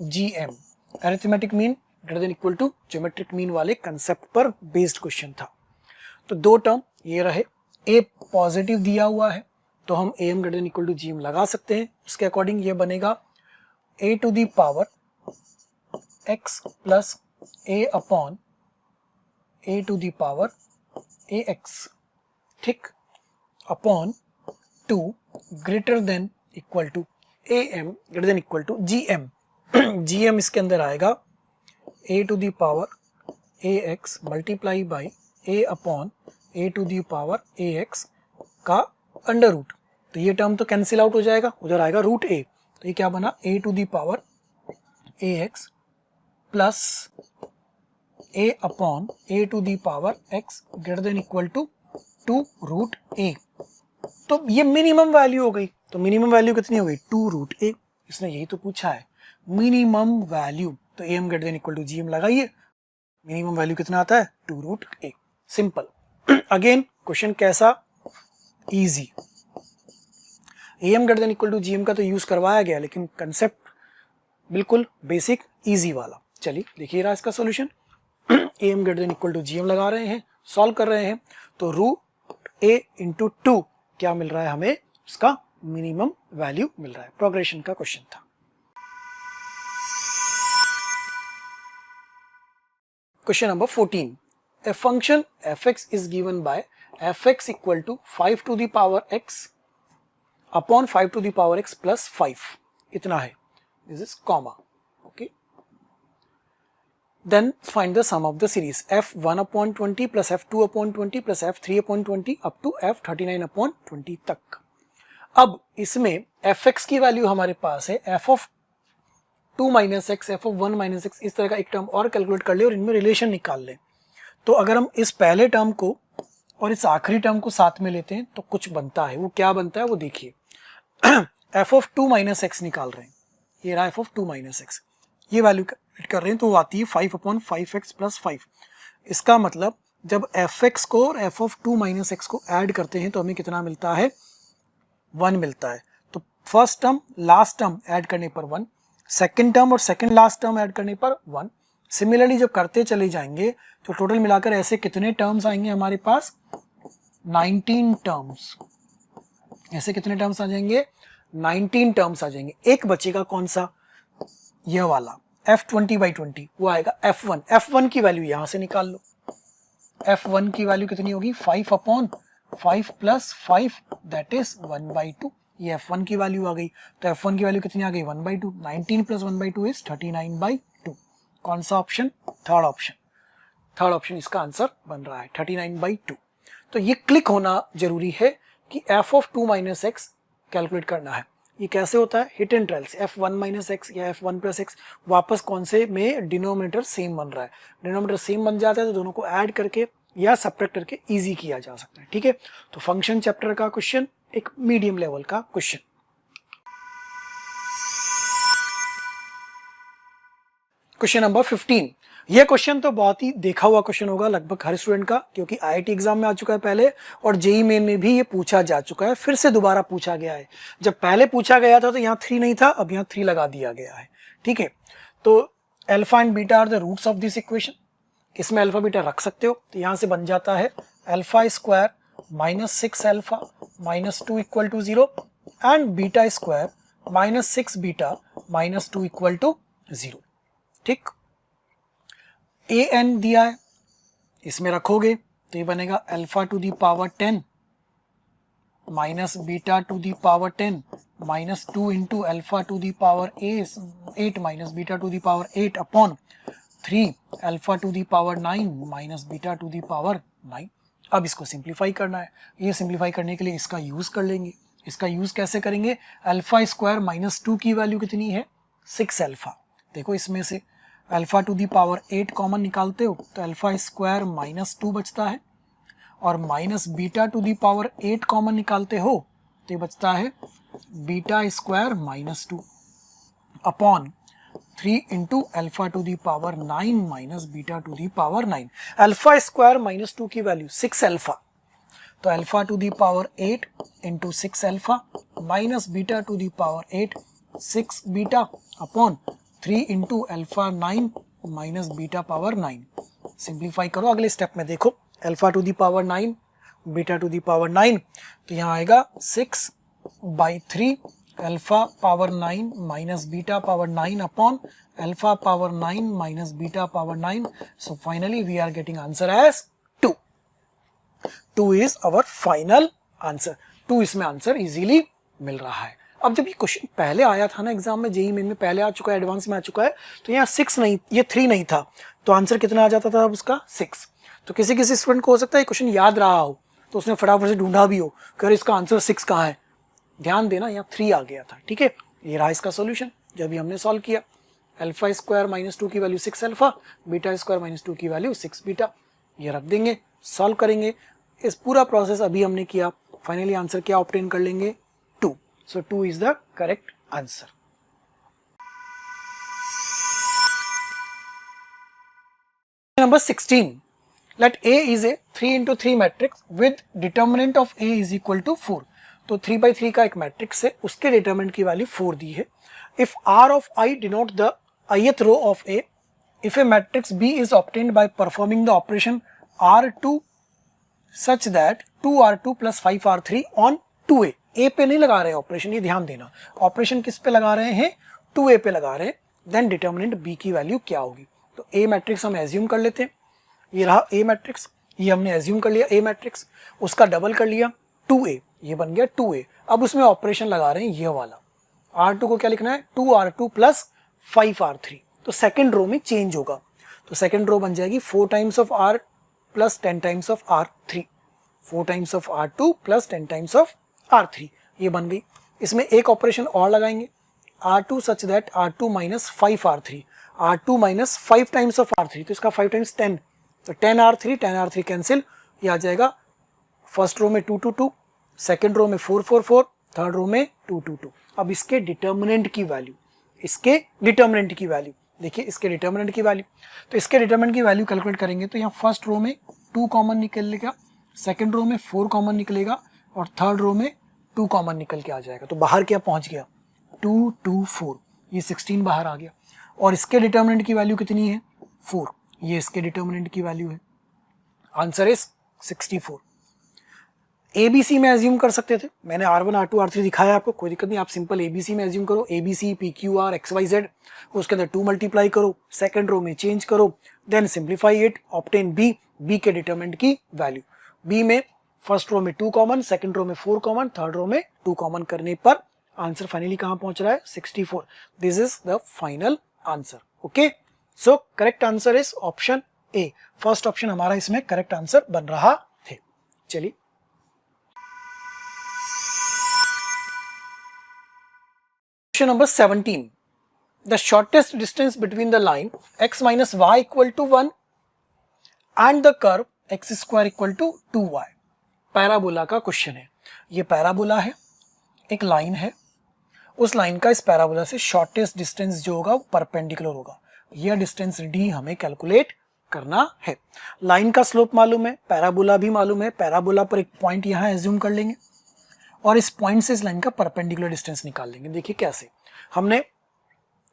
GM, arithmetic mean greater than equal to geometric mean वाले कंसेप्ट पर बेस्ड क्वेश्चन था। तो दो टर्म ये रहे, A पॉजिटिव दिया हुआ है तो हम AM greater than equal to GM लगा सकते हैं। उसके अकॉर्डिंग ये बनेगा A to the power x plus A upon A to the power AX, ठीक, upon 2 greater than equal to AM greater than equal to GM। GM इसके अंदर आएगा A to the power AX multiply by A upon A to the power AX का under root. तो ये term तो cancel out हो जाएगा, उधर आएगा रूट A, तो ये क्या बना? A to the power AX plus A upon A to the power X greater than equal to 2 root A। तो ये मिनिमम वैल्यू हो गई, तो मिनिमम वैल्यू कितनी हो गई? 2 रूट A। इसने यही तो पूछा है, मिनिमम वैल्यू, तो AM greater than equal to GM लगाइए, मिनिमम वैल्यू कितना आता है? 2 root A, simple. Again question कैसा? Easy. AM greater than equal to GM का तो यूज करवाया गया, लेकिन कंसेप्ट बिल्कुल बेसिक इजी वाला। चलिए देखिए रहा इसका solution. AM greater than equal to GM लगा रहे हैं, सॉल्व कर रहे हैं, तो रूट A इंटू 2 क्या मिल रहा है हमें? उसका मिनिमम वैल्यू मिल रहा है। प्रोग्रेशन का क्वेश्चन था। Question number 14, a function fx is given by fx equal to 5 to the power x upon 5 to the power x plus 5, इतना है, this is comma, okay, then find the sum of the series f1 upon 20 plus f2 upon 20 plus f3 upon 20 up to f39 upon 20 तक। अब इसमें fx की value हमारे पास है f of 2 minus x, F of 1 minus x, इस तरह का एक टर्म और कैलकुलेट कर ले और इनमें रिलेशन निकाल लें। तो अगर हम इस पहले टर्म को और इस आखिरी टर्म को साथ में लेते हैं तो कुछ बनता है, वो क्या बनता है वो देखिए। एफ ऑफ 2 माइनस एक्स निकाल रहे हैं, ये रहा एफ ऑफ 2 माइनस एक्स, ये वैल्यू कर रहे हैं तो वो आती है 5 अपॉन 5x प्लस 5। इसका मतलब जब एफ एक्स को और एफ ऑफ 2 माइनस एक्स को ऐड करते हैं तो हमें कितना मिलता है? 1 मिलता है। तो first term last term add करने पर 1, सेकेंड टर्म और सेकेंड लास्ट टर्म ऐड करने पर 1। सिमिलरली जब करते चले जाएंगे तो टोटल मिलाकर ऐसे कितने टर्म्स आएंगे हमारे पास? 19 टर्म्स। ऐसे कितने टर्म्स आ जाएंगे? 19 टर्म्स आ जाएंगे। एक बचेगा कौन सा? यह वाला f20/20, वो आएगा f1। f1 की वैल्यू यहां से निकाल लो। f1 की वैल्यू कितनी होगी? 5 अपॉन 5 प्लस 5 दैट इज 1/2। ये f1 की वैल्यू आ गई, तो f1 की वैल्यू कितनी आ गई? 1/2। 19 प्लस 1/2 इज 39/2। कौन सा option? Third option. Third option इसका आंसर बन रहा है 39/2। तो ये क्लिक होना जरूरी है कि f of 2 minus x calculate करना है। ये कैसे होता है? हिट एंड ट्रायल से f1 माइनस एक्स या f1 प्लस एक्स, वापस कौन से में डिनोमिनेटर सेम बन रहा है, डिनोमिनेटर सेम बन जाता है तो दोनों को ऐड करके या सब्ट्रैक्ट करके इजी किया जा सकता है। ठीक है, तो फंक्शन चैप्टर का क्वेश्चन एक मीडियम लेवल का क्वेश्चन। क्वेश्चन नंबर 15, यह क्वेश्चन तो बहुत ही देखा हुआ क्वेश्चन होगा लगभग हर स्टूडेंट का, क्योंकि आईआईटी एग्जाम में आ चुका है पहले और जेईई मेन में भी ये पूछा जा चुका है, फिर से दोबारा पूछा गया है। जब पहले पूछा गया था तो यहाँ 3 नहीं था, अब यहाँ 3 लगा दिया गया है। ठीक है, तो alpha and beta are the roots of this equation. इसमें अल्फा बीटा रख सकते हो, तो यहाँ से बन जाता है alpha square minus 6 alpha minus 2 equal to 0 and beta square minus 6 beta minus 2 equal to 0। ठीक, ए एन दिया है, इसमें रखोगे तो ये बनेगा alpha to the power 10 minus beta to the power 10 minus 2 into alpha to the power 8 minus beta to the power 8 upon 3 alpha to the power 9 minus beta to the power 9। अब इसको simplify करना है। ये simplify करने के लिए इसका use कर लेंगे। इसका यूज़ कैसे करेंगे? अल्फा स्क्वायर माइनस 2 की वैल्यू कितनी है? 6 अल्फा। देखो इसमें से alpha to the power 8 common निकालते हो तो अल्फा स्क्वायर माइनस 2 बचता है, और minus beta to the power 8 common निकालते हो तो ये बचता है beta square minus 2 upon 3 into alpha to the power 9 minus beta to the power 9। Alpha square minus 2 की वैल्यू 6 अल्फा, तो alpha to the power 8 into 6 alpha minus beta to the power 8 6 beta upon 3 into alpha 9 minus beta power 9। Simplify करो अगले step में। देखो alpha to the power 9 beta to the power 9, तो यहाँ आएगा 6/3 alpha power 9 minus beta power 9 upon alpha power 9 minus beta power 9। So finally we are getting answer as 2। 2 is our final answer. 2 इसमें answer easily मिल रहा है। अब जब ये question पहले आया था ना एग्जाम में, जेईई मेन में पहले आ चुका है, एडवांस में आ चुका है, तो यहाँ 6 नहीं, ये 3 नहीं था, तो आंसर कितना आ जाता था अब उसका? 6। तो किसी किसी स्टूडेंट को हो सकता है क्वेश्चन याद रहा हो तो उसने फटाफट से ढूंढा भी हो कि इसका आंसर 6 कहाँ है। ध्यान देना यहाँ 3 आ गया था। ठीक है, ये रहा इसका सॉल्यूशन जब भी हमने सॉल्व किया। अल्फा स्क्वायर माइनस 2 की value 6 alpha, beta square minus 2 की वैल्यू 6 बीटा। ये रख देंगे, सॉल्व करेंगे। इस पूरा प्रोसेस अभी हमने किया, फाइनली आंसर क्या ऑब्टेन कर लेंगे? 2। सो 2 is the correct answer. Number 16. Let A is a 3 into 3 matrix with determinant of A is equal to 4. तो 3/3 का एक मैट्रिक्स है, उसके डिटरमिनेंट की वैल्यू 4 दी है। If R of I denote the ith row of A, if a matrix B is obtained by performing the operation R2 such that 2R2 plus 5R3 on 2A, A पे नहीं लगा रहे हैं operation, ये ध्यान देना। Operation किस पे लगा रहे हैं? 2A पे लगा रहे हैं। देन डिटरमिनेंट B की वैल्यू क्या होगी? तो A मैट्रिक्स हम एज्यूम कर लेते हैं, ये रहा A मैट्रिक्स, ये हमने एज्यूम कर लिया A मैट्रिक्स, उसका डबल कर लिया 2A, ये बन गया 2A। अब उसमें ऑपरेशन लगा रहे हैं ये वाला, R2 को क्या लिखना है? 2R2 plus 5R3। तो सेकेंड रो में चेंज होगा, तो सेकेंड रो बन जाएगी 4 times of R plus 10 times of R3, 4 times of R2 plus 10 times of R3, ये बन गई। इसमें एक ऑपरेशन और लगाएंगे, R2 such that R2 minus 5R3, R2 minus 5 times of R3, तो इसका 5 टाइम्स 10, तो 10R3 कैंसिल, ये आ जाएगा फर्स्ट रो में 2 2 2, सेकेंड रो में 4 4 4, थर्ड रो में 2 2 2। अब इसके डिटर्मिनेंट की वैल्यू, इसके डिटर्मिनेंट की वैल्यू देखिए, इसके डिटर्मिनेंट की वैल्यू, तो इसके डिटर्मिनेंट की वैल्यू कैलकुलेट करेंगे तो यहाँ फर्स्ट रो में 2 कॉमन निकलेगा, सेकेंड रो में 4 कॉमन निकलेगा, और थर्ड रो में 2 कॉमन निकल के आ जाएगा। तो बाहर क्या पहुंच गया? 2 2 4, ये 16 बाहर आ गया। और इसके डिटर्मिनेंट की वैल्यू कितनी है? 4, ये इसके डिटर्मिनेंट की वैल्यू है। Answer is 64। ABC में एज्यूम कर सकते थे, मैंने R1 R2 R3 दिखाया आपको, कोई दिक्कत नहीं, आप सिंपल ABC में एज्यूम करो, ABC PQR XYZ, उसके अंदर 2 मल्टीप्लाई करो, सेकेंड रो में चेंज करो, then simplify it, obtain B के डिटरमिनेंट की वैल्यू। B में फर्स्ट रो में 2 कॉमन, सेकेंड रो में 4 कॉमन, थर्ड रो में 2 कॉमन करने पर आंसर फाइनली कहां पहुंच रहा है? 64। This is the final answer. Okay, so correct answer is option A. First option हमारा इसमें करेक्ट आंसर बन रहा है। चलिए question number 17। The shortest distance between the line x minus y equal to 1 and the curve x square equal to 2y, parabola का question है। ये parabola है, एक लाइन है, उस लाइन का इस पैराबोला से शॉर्टेस्ट डिस्टेंस जो होगा वो परपेंडिकुलर होगा। यह डिस्टेंस d हमें कैलकुलेट करना है। लाइन का स्लोप मालूम है, पैराबोला भी मालूम है, पैराबोला पर एक पॉइंट यहाँ एज्यूम कर लेंगे और इस पॉइंट से इस लाइन का परपेंडिकुलर डिस्टेंस निकाल लेंगे। देखिए कैसे, हमने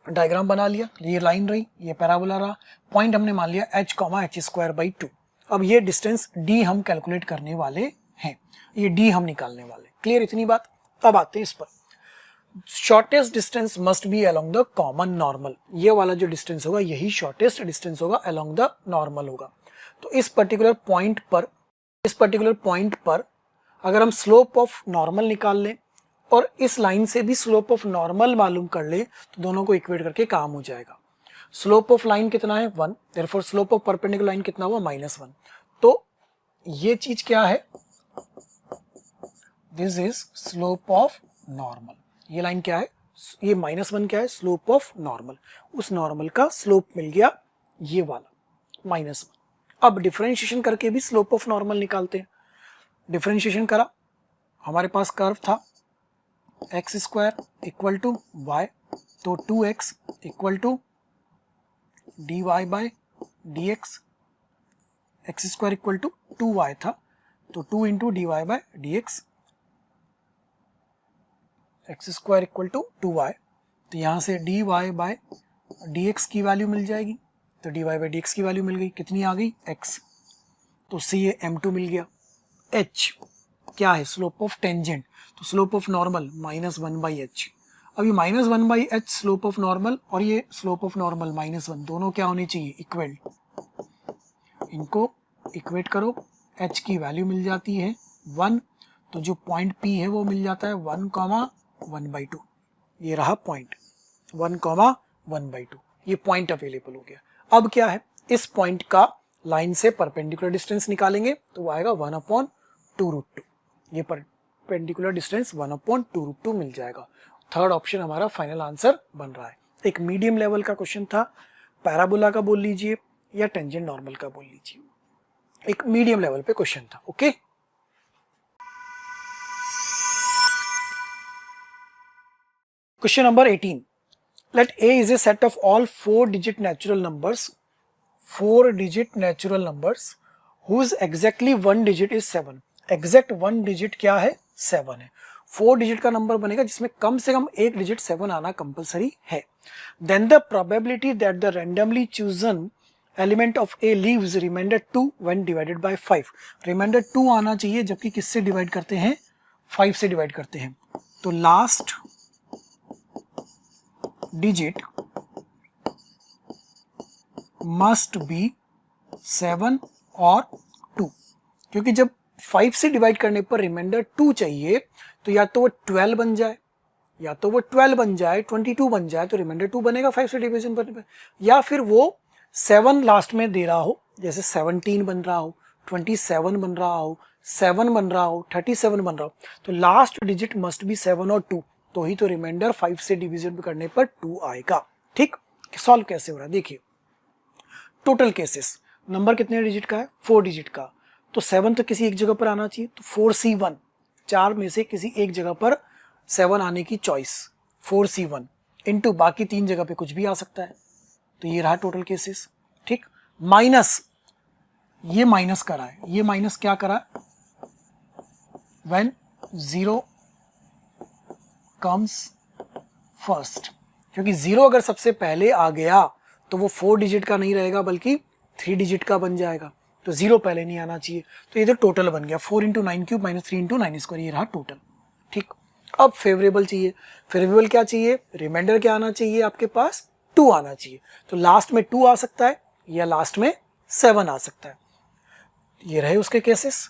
डायग्राम बना लिया, ये लाइन रही, ये पैराबोला रहा, पॉइंट हमने मान लिया h, h²/2। अब ये डिस्टेंस d हम कैलकुलेट करने वाले हैं, ये d हम निकालने वाले। क्लियर इतनी बात? अब आते हैं इस पर। Shortest distance must be along the common normal, ये वाला जो डिस्टेंस होगा यही शॉर्टेस्ट डिस्टेंस होगा, अलोंग द नॉर्मल होगा। तो इस पर्टिकुलर पॉइंट पर अगर हम स्लोप ऑफ नॉर्मल निकाल लें और इस लाइन से भी स्लोप ऑफ नॉर्मल मालूम कर ले तो दोनों को इक्वेट करके काम हो जाएगा। स्लोप ऑफ लाइन कितना है 1, therefore slope of perpendicular line कितना हुआ -1। तो ये चीज क्या है, this is slope of normal. ये लाइन क्या है, ये -1 क्या है, स्लोप ऑफ नॉर्मल। उस नॉर्मल का स्लोप मिल गया ये वाला -1। अब डिफरेंशिएशन करके भी स्लोप ऑफ नॉर्मल निकालते हैं। डिफरेंशिएशन करा, हमारे पास कर्व था x² इक्वल टू y, तो 2x equal to dy/dx, x² equal to 2y था, तो 2 into dy/dx, x² equal to 2y, तो यहाँ से dy/dx की वैल्यू मिल जाएगी, तो dy/dx की वैल्यू मिल गई, कितनी आ गई x, तो उससे ये m2 मिल गया। h क्या है, स्लोप ऑफ टेंजेंट, तो स्लोप ऑफ नॉर्मल -1/h। अब ये -1/h स्लोप ऑफ नॉर्मल और ये स्लोप ऑफ नॉर्मल -1 दोनों क्या होने चाहिए, इक्वल। इनको इक्वेट करो, h की वैल्यू मिल जाती है 1, तो जो पॉइंट P है वो मिल जाता है 1,1/2। ये रहा पॉइंट 1,1/2, ये पॉइंट अवेलेबल हो गया। अब क्या है, इस पॉइंट का लाइन से परपेंडिकुलर डिस्टेंस निकालेंगे तो वो आएगा 1/2√2। ये परपेंडिकुलर डिस्टेंस 1/2√2 मिल जाएगा। थर्ड ऑप्शन हमारा फाइनल आंसर बन रहा है। एक मीडियम लेवल का क्वेश्चन था, पैराबोला का बोल लीजिए या टेंजेंट नॉर्मल का बोल लीजिए, एक मीडियम लेवल पे क्वेश्चन था। Okay, question number 18, let A is a set of all 4-digit natural numbers, 4-digit natural numbers whose exactly 1 digit is 7। Exact 1 digit क्या है, 7 है। 4 डिजिट का नंबर बनेगा जिसमें कम से कम एक डिजिट 7 आना कंपलसरी है। Then the probability that the randomly chosen element of A leaves remainder 2 when divided by 5। Remainder 2 आना चाहिए, जबकि किससे डिवाइड करते हैं, 5 से डिवाइड करते हैं। तो लास्ट डिजिट मस्ट बी 7 और 2, क्योंकि जब 5 से डिवाइड करने पर रिमाइंडर 2 चाहिए, तो या तो वो 12 बन जाए, या तो वो 12 बन जाए, 22 बन जाए, तो रिमाइंडर 2 बनेगा 5 से डिवीजन पर, या फिर वो 7 लास्ट में दे रहा हो, जैसे 17 बन रहा हो, 27 बन रहा हो, 7 बन रहा हो, 37 बन रहा हो, तो लास्ट डिजिट मस्ट बी 7 और 2, तो ही तो रिमाइंडर 5 से डिवीजन करने पर 2 आएगा। ठीक, सॉल्व कैसे हो रहा है देखिए। टोटल केसेस, नंबर कितने डिजिट का है, 4 डिजिट का, तो 7 तो किसी एक जगह पर आना चाहिए, तो 4C1, 4 में से किसी एक जगह पर 7 आने की चॉइस, 4C1 इंटू बाकी 3 जगह पे कुछ भी आ सकता है, तो ये रहा टोटल केसेस। ठीक, माइनस, ये माइनस करा है, ये माइनस क्या करा, व्हेन 0 कम्स फर्स्ट, क्योंकि 0 अगर सबसे पहले आ गया तो वो 4 डिजिट का नहीं रहेगा बल्कि 3 डिजिट का बन जाएगा, तो 0 पहले नहीं आना चाहिए, तो इधर टोटल बन गया 4 × 9³ - 3 × 9², ये रहा टोटल। ठीक, अब फेवरेबल चाहिए, फेवरेबल क्या चाहिए, रिमाइंडर क्या आना चाहिए आपके पास, 2 आना चाहिए, तो लास्ट में 2 आ सकता है या लास्ट में 7 आ सकता है। ये रहे उसके केसेस।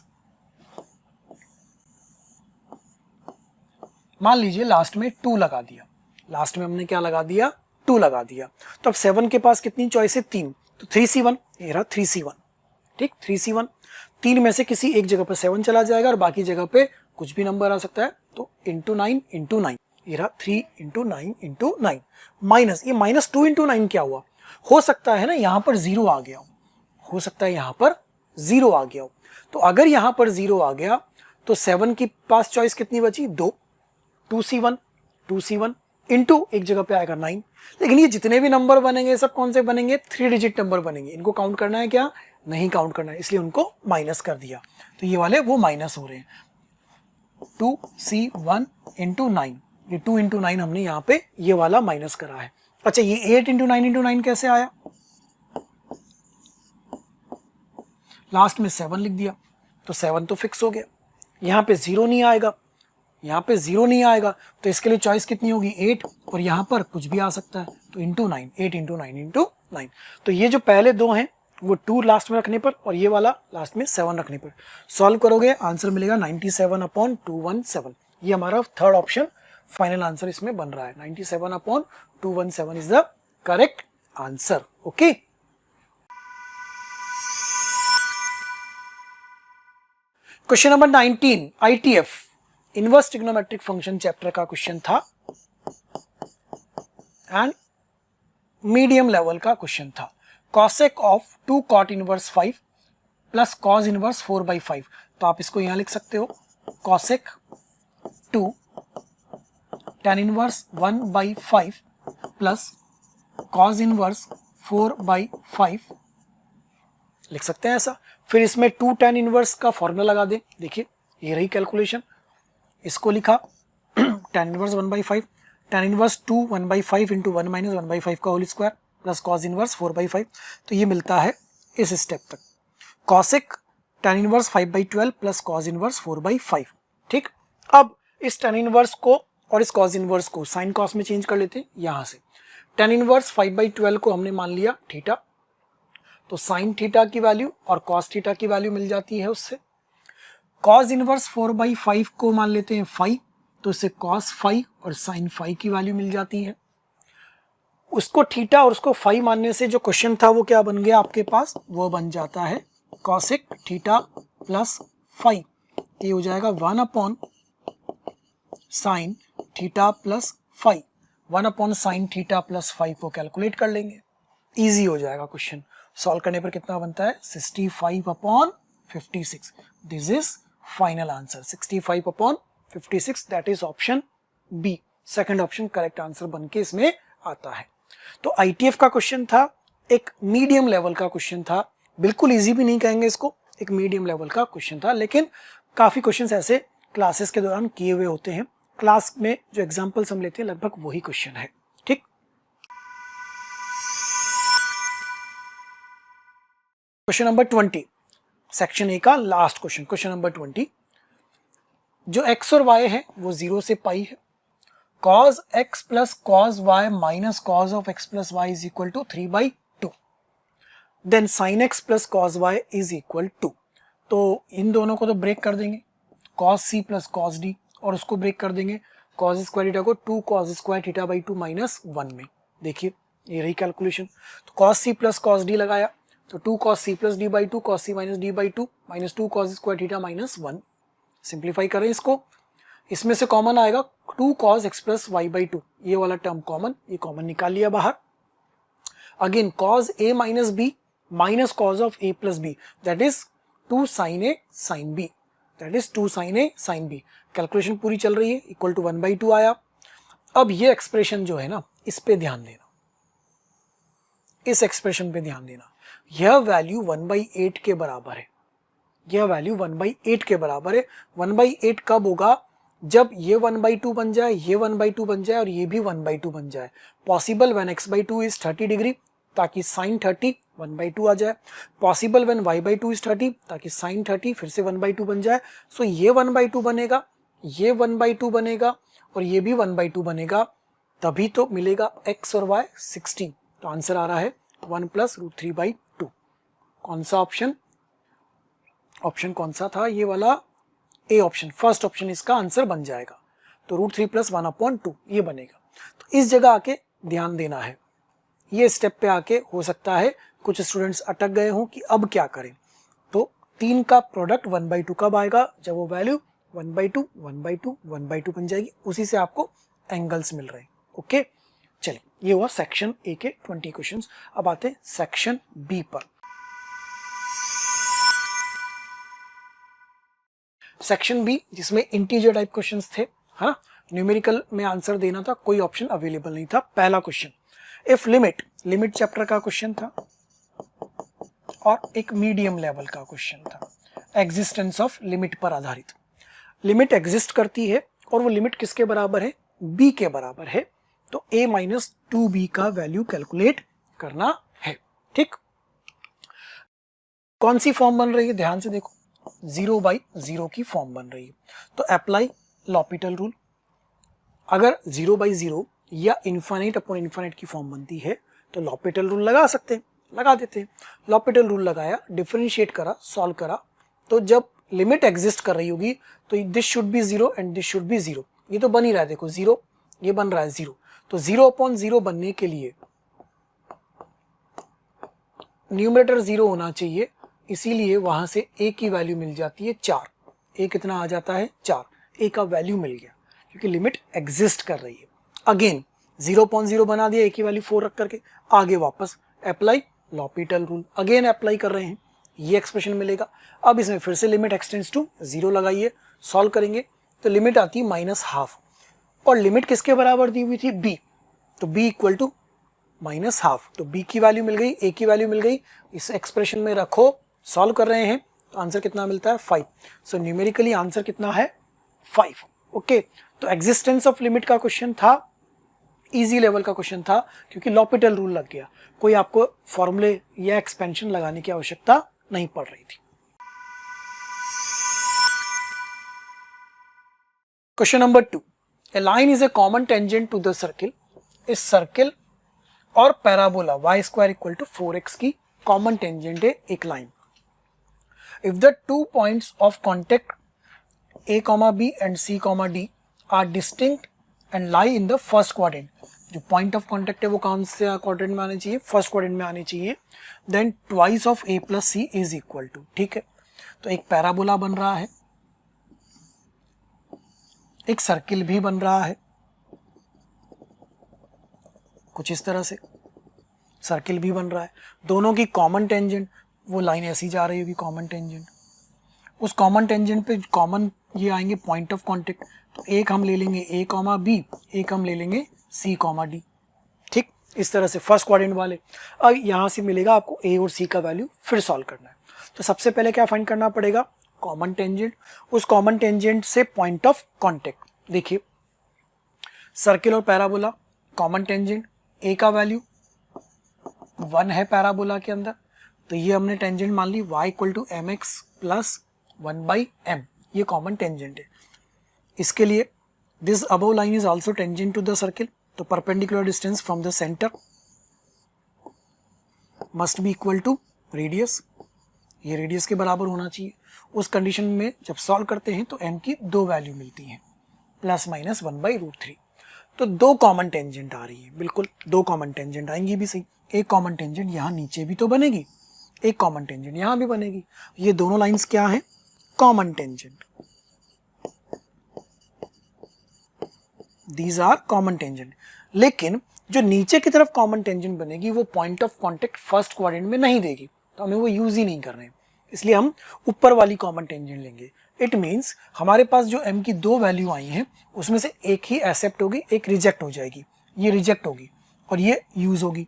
मान लीजिए लास्ट में 2 लगा दिया, लास्ट में हमने क्या लगा दिया, 2 लगा दिया, तो अब 7 के पास कितनी चॉइस है, 3, तो 3C1, ये रहा 3C1। ठीक, 3C1, 3 में से किसी एक जगह पर 7 चला जाएगा और बाकी जगह पे कुछ भी नंबर आ सकता है, तो इंटू 9 × 9, ये रहा 3 × 9 × 9, माइनस, ये -2 × 9 क्या हुआ, हो सकता है ना यहाँ पर 0 आ गया हो सकता है यहाँ पर 0 आ गया हो, तो अगर यहाँ पर 0 आ गया तो 7 की पास चॉइस कितनी बची, 2, 2C1 इंटू एक जगह पे आएगा 9। लेकिन ये जितने भी नंबर बनेंगे सब कौन से बनेंगे, 3 डिजिट नंबर बनेंगे, इनको काउंट करना है क्या, नहीं काउंट करना है, इसलिए उनको माइनस कर दिया, तो ये वाले वो माइनस हो रहे हैं। 2C1 × 9, ये 2 × 9 हमने यहाँ पे ये वाला माइनस करा है। अच्छा, ये 8 × 9 × 9 कैसे आया, लास्ट में 7 लिख दिया, तो 7 तो फिक्स हो गया, यहाँ पे 0 नहीं आएगा, यहाँ पे 0 नहीं आएगा, तो इसके लिए चॉइस कितनी होगी, 8, और यहाँ पर कुछ भी आ सकता है, तो इंटू 9, 8 × 9 × 9। तो ये जो पहले दो हैं वो 2 लास्ट में रखने पर और ये वाला लास्ट में 7 रखने पर सॉल्व करोगे, आंसर मिलेगा 97/217। ये हमारा थर्ड ऑप्शन फाइनल आंसर इसमें बन रहा है, 97/217 is the correct answer. Okay, question number 19 ITF inverse trigonometric function chapter का क्वेश्चन था एंड मीडियम लेवल का क्वेश्चन था। Cosec of 2 cot inverse 5 plus cos inverse 4/5, तो आप इसको यहां लिख सकते हो cosec 2 tan inverse 1/5 plus cos inverse 4/5 लिख सकते हैं ऐसा। फिर इसमें 2 tan इनवर्स का फॉर्मूला लगा दें, देखिए ये रही कैलकुलेशन, इसको लिखा tan inverse 1/5, tan inverse 2 1/5 into 1 minus 1/5 का whole square plus cos inverse 4/5, तो ये मिलता है इस स्टेप तक cosec tan inverse 5/12 plus cos inverse 4/5। ठीक, अब इस tan इनवर्स को और इस कॉस इनवर्स को साइन कॉस में चेंज कर लेते हैं। यहां से tan इनवर्स 5/12 को हमने मान लिया थीटा, तो साइन थीटा की वैल्यू और कॉस थीटा की वैल्यू मिल जाती है उससे। कॉस इनवर्स 4/5 को मान लेते हैं फाई, तो इससे कॉस फाई और साइन फाई की वैल्यू मिल जाती है। उसको थीटा और उसको फाई मानने से जो क्वेश्चन था वो क्या बन गया आपके पास, वो बन जाता है कॉसेक थीटा प्लस फाई, ये हो जाएगा 1 sine theta plus phi. 1 sine theta plus phi को कैलकुलेट कर लेंगे, इजी हो जाएगा क्वेश्चन। सॉल्व करने पर कितना बनता है 65/56। This is final answer 65/56, that is option B, second option correct answer बन के इसमें आता है। तो ITF का क्वेश्चन था, एक मीडियम लेवल का क्वेश्चन था, बिल्कुल इजी भी नहीं कहेंगे इसको, एक मीडियम लेवल का क्वेश्चन था, लेकिन काफी क्वेश्चंस ऐसे क्लासेस के दौरान किए हुए होते हैं। क्लास में जो एग्जांपल्स हम लेते हैं लगभग वही क्वेश्चन है। ठीक, क्वेश्चन नंबर 20 सेक्शन ए का लास्ट क्वेश्चन, क्वेश्चन नंबर 20। जो x और y है वो 0 से पाई है। cos x plus cos y minus cos of x plus y is equal to 3/2, then sin x plus cos y is equal to, तो इन दोनों को तो ब्रेक कर देंगे cos c plus cos d, और उसको ब्रेक कर देंगे cos स्क्वायर थीटा को 2 cos स्क्वायर थीटा/2 माइनस 1 में। देखिए ये रही कैलकुलेशन, तो cos c plus cos d लगाया तो 2 cos c plus d/2 cos c minus d/2 minus 2 cos square theta minus 1। Simplify करें इसको, इसमें से कॉमन आएगा 2 cos x प्लस y/2, ये वाला टर्म कॉमन, ये कॉमन निकाल लिया बाहर। Again cos a minus b minus cos of a plus b, that is 2 sin a sin b, that is 2 sin a sin b। Calculation पूरी चल रही है, इक्वल टू 1/2 आया। अब ये एक्सप्रेशन जो है ना, इस पे ध्यान देना, इस एक्सप्रेशन पे ध्यान देना, यह वैल्यू 1/8 के बराबर है, यह वैल्यू 1/8 के बराबर है। 1/8 कब होगा, जब ये 1/2 बन जाए, ये 1/2 बन जाए और ये भी 1/2 बन जाए। Possible when x/2 is 30 degree, ताकि sin 30 1/2 आ जाए। पॉसिबल व्हेन y/2 इज 30, ताकि sin 30 फिर से 1/2 बन जाए। सो ये 1/2 बनेगा, ये 1/2 बनेगा और ये भी 1/2 बनेगा, तभी तो मिलेगा x और y 16। तो आंसर आ रहा है 1 + √3/2। कौन सा ऑप्शन, ऑप्शन कौन सा था, ये वाला ए ऑप्शन, फर्स्ट ऑप्शन इसका आंसर बन जाएगा। तो √3 + 1/2 ये बनेगा। तो इस जगह आके ध्यान देना है, ये स्टेप पे आके हो सकता है कुछ स्टूडेंट्स अटक गए हों कि अब क्या करें। तो 3 का प्रोडक्ट 1/2 कब आएगा, जब वो वैल्यू 1/2 1/2 1/2 बन जाएगी, उसी से आपको एंगल्स मिल रहे हैं। ओके, चलिए ये हुआ सेक्शन ए के 20 क्वेश्चंस। अब आते हैं सेक्शन बी पर। सेक्शन बी जिसमें इंटीजर टाइप क्वेश्चंस थे, है ना, न्यूमेरिकल में आंसर देना था, कोई ऑप्शन अवेलेबल नहीं था। पहला question if limit, limit chapter का क्वेश्चन था और एक मीडियम लेवल का क्वेश्चन था, एग्जिस्टेंस ऑफ लिमिट पर आधारित। लिमिट एग्जिस्ट करती है और वो लिमिट किसके बराबर है, बी के बराबर है, तो a - 2b का वैल्यू कैलकुलेट करना है। ठीक, कौन सी फॉर्म बन रही है, ध्यान से देखो, 0/0 की फॉर्म बन रही है। तो अप्लाई लॉपिटल रूल, अगर 0/0 या इन्फिनिट अपॉन इन्फिनिट की फॉर्म बनती है तो लॉपिटल रूल लगा सकते हैं, लगा देते हैं। लॉपिटल रूल लगाया, डिफरेंशिएट करा, सॉल्व करा, तो जब लिमिट एग्जिस्ट कर रही होगी तो this should be 0 and this should be 0। ये तो बन ही रहा है, देखो 0, ये बन रहा है 0, तो 0/0 बनने के लिए न्यूमरेटर 0 होना चाहिए, इसीलिए वहां से a की वैल्यू मिल जाती है 4। a कितना आ जाता है 4, a का वैल्यू मिल गया क्योंकि लिमिट एग्जिस्ट कर रही है। अगेन 0.0 बना दिया, a की वैल्यू 4 रख करके, आगे वापस apply L'Hôpital rule, again apply कर रहे हैं, ये एक्सप्रेशन मिलेगा। अब इसमें फिर से लिमिट एक्सटेंड्स टू 0 लगाइए, सॉल्व करेंगे तो लिमिट आती है -12, और लिमिट किसके बराबर दी हुई थी b, तो b इक्वल टू -12, तो b की वैल्यू मिल गई, a की वैल्यू मिल गई, इस एक्सप्रेशन में रखो, सॉल्व कर रहे हैं तो आंसर कितना मिलता है 5। सो न्यूमेरिकली आंसर कितना है 5। ओके, तो एग्जिस्टेंस ऑफ लिमिट का क्वेश्चन था, इजी लेवल का क्वेश्चन था क्योंकि लॉपिटल रूल लग गया, कोई आपको फॉर्मूले या एक्सपेंशन लगाने की आवश्यकता नहीं पड़ रही थी। Question number 2, a line is a common tangent to the circle, इस सर्किल और parabola y² equal to 4x की कॉमन टेंजेंट है एक लाइन। If the 2 points of contact a, b and c, d are distinct and lie in the first quadrant, जो point of contact है वो कौन से क्वाड्रेंट में आने चाहिए, फर्स्ट क्वाड्रेंट में आने चाहिए, then twice of a plus c is equal to, ठीक है, तो एक पैराबोला बन रहा है, एक सर्किल भी बन रहा है, कुछ इस तरह से सर्किल भी बन रहा है, दोनों की कॉमन टेंजेंट, वो लाइन ऐसी जा रही होगी कॉमन टेंजेंट, उस कॉमन टेंजेंट पे कॉमन ये आएंगे पॉइंट ऑफ कांटेक्ट, तो एक हम ले लेंगे a, b, एक हम ले लेंगे c, d, ठीक, इस तरह से फर्स्ट क्वाड्रेंट वाले। अब यहाँ से मिलेगा आपको a और c का वैल्यू, फिर सॉल्व करना है, तो सबसे पहले क्या फाइंड करना पड़ेगा, कॉमन टेंजेंट, उस कॉमन टेंजेंट से पॉइंट ऑफ कांटेक्ट। देखिए सर्किल और पैराबोला, कॉमन टेंजेंट a का वैल्यू 1 है पैराबोला के अंदर, तो ये हमने टेंजेंट मान ली y equal to mx plus 1/m, ये कॉमन टेंजेंट है। इसके लिए this above line is also tangent to the circle, तो perpendicular distance from the centre must be equal to radius, ये रेडियस के बराबर होना चाहिए। उस कंडीशन में जब सॉल्व करते हैं तो m की 2 वैल्यू मिलती हैं, प्लस माइनस 1/√3, तो 2 कॉमन टेंजेंट आ रही है, बिल्कुल 2 कॉमन टेंजेंट आएंगी भी सही, एक कॉमन टेंजेंट यहाँ नीचे भी तो बनेगी, एक कॉमन टेंजेंट यहाँ भी बनेगी, ये दोनों लाइंस क्या हैं, common tangent, these are common tangent. लेकिन जो नीचे की तरफ कॉमन टेंजेंट बनेगी वो point of contact first quadrant में नहीं देगी, तो हमें वो यूज ही नहीं कर रहे हैं, इसलिए हम ऊपर वाली कॉमन टेंजेंट लेंगे। इट मीन्स हमारे पास जो m की 2 वैल्यू आई हैं उसमें से एक ही एक्सेप्ट होगी, एक रिजेक्ट हो जाएगी, ये रिजेक्ट होगी और ये यूज होगी,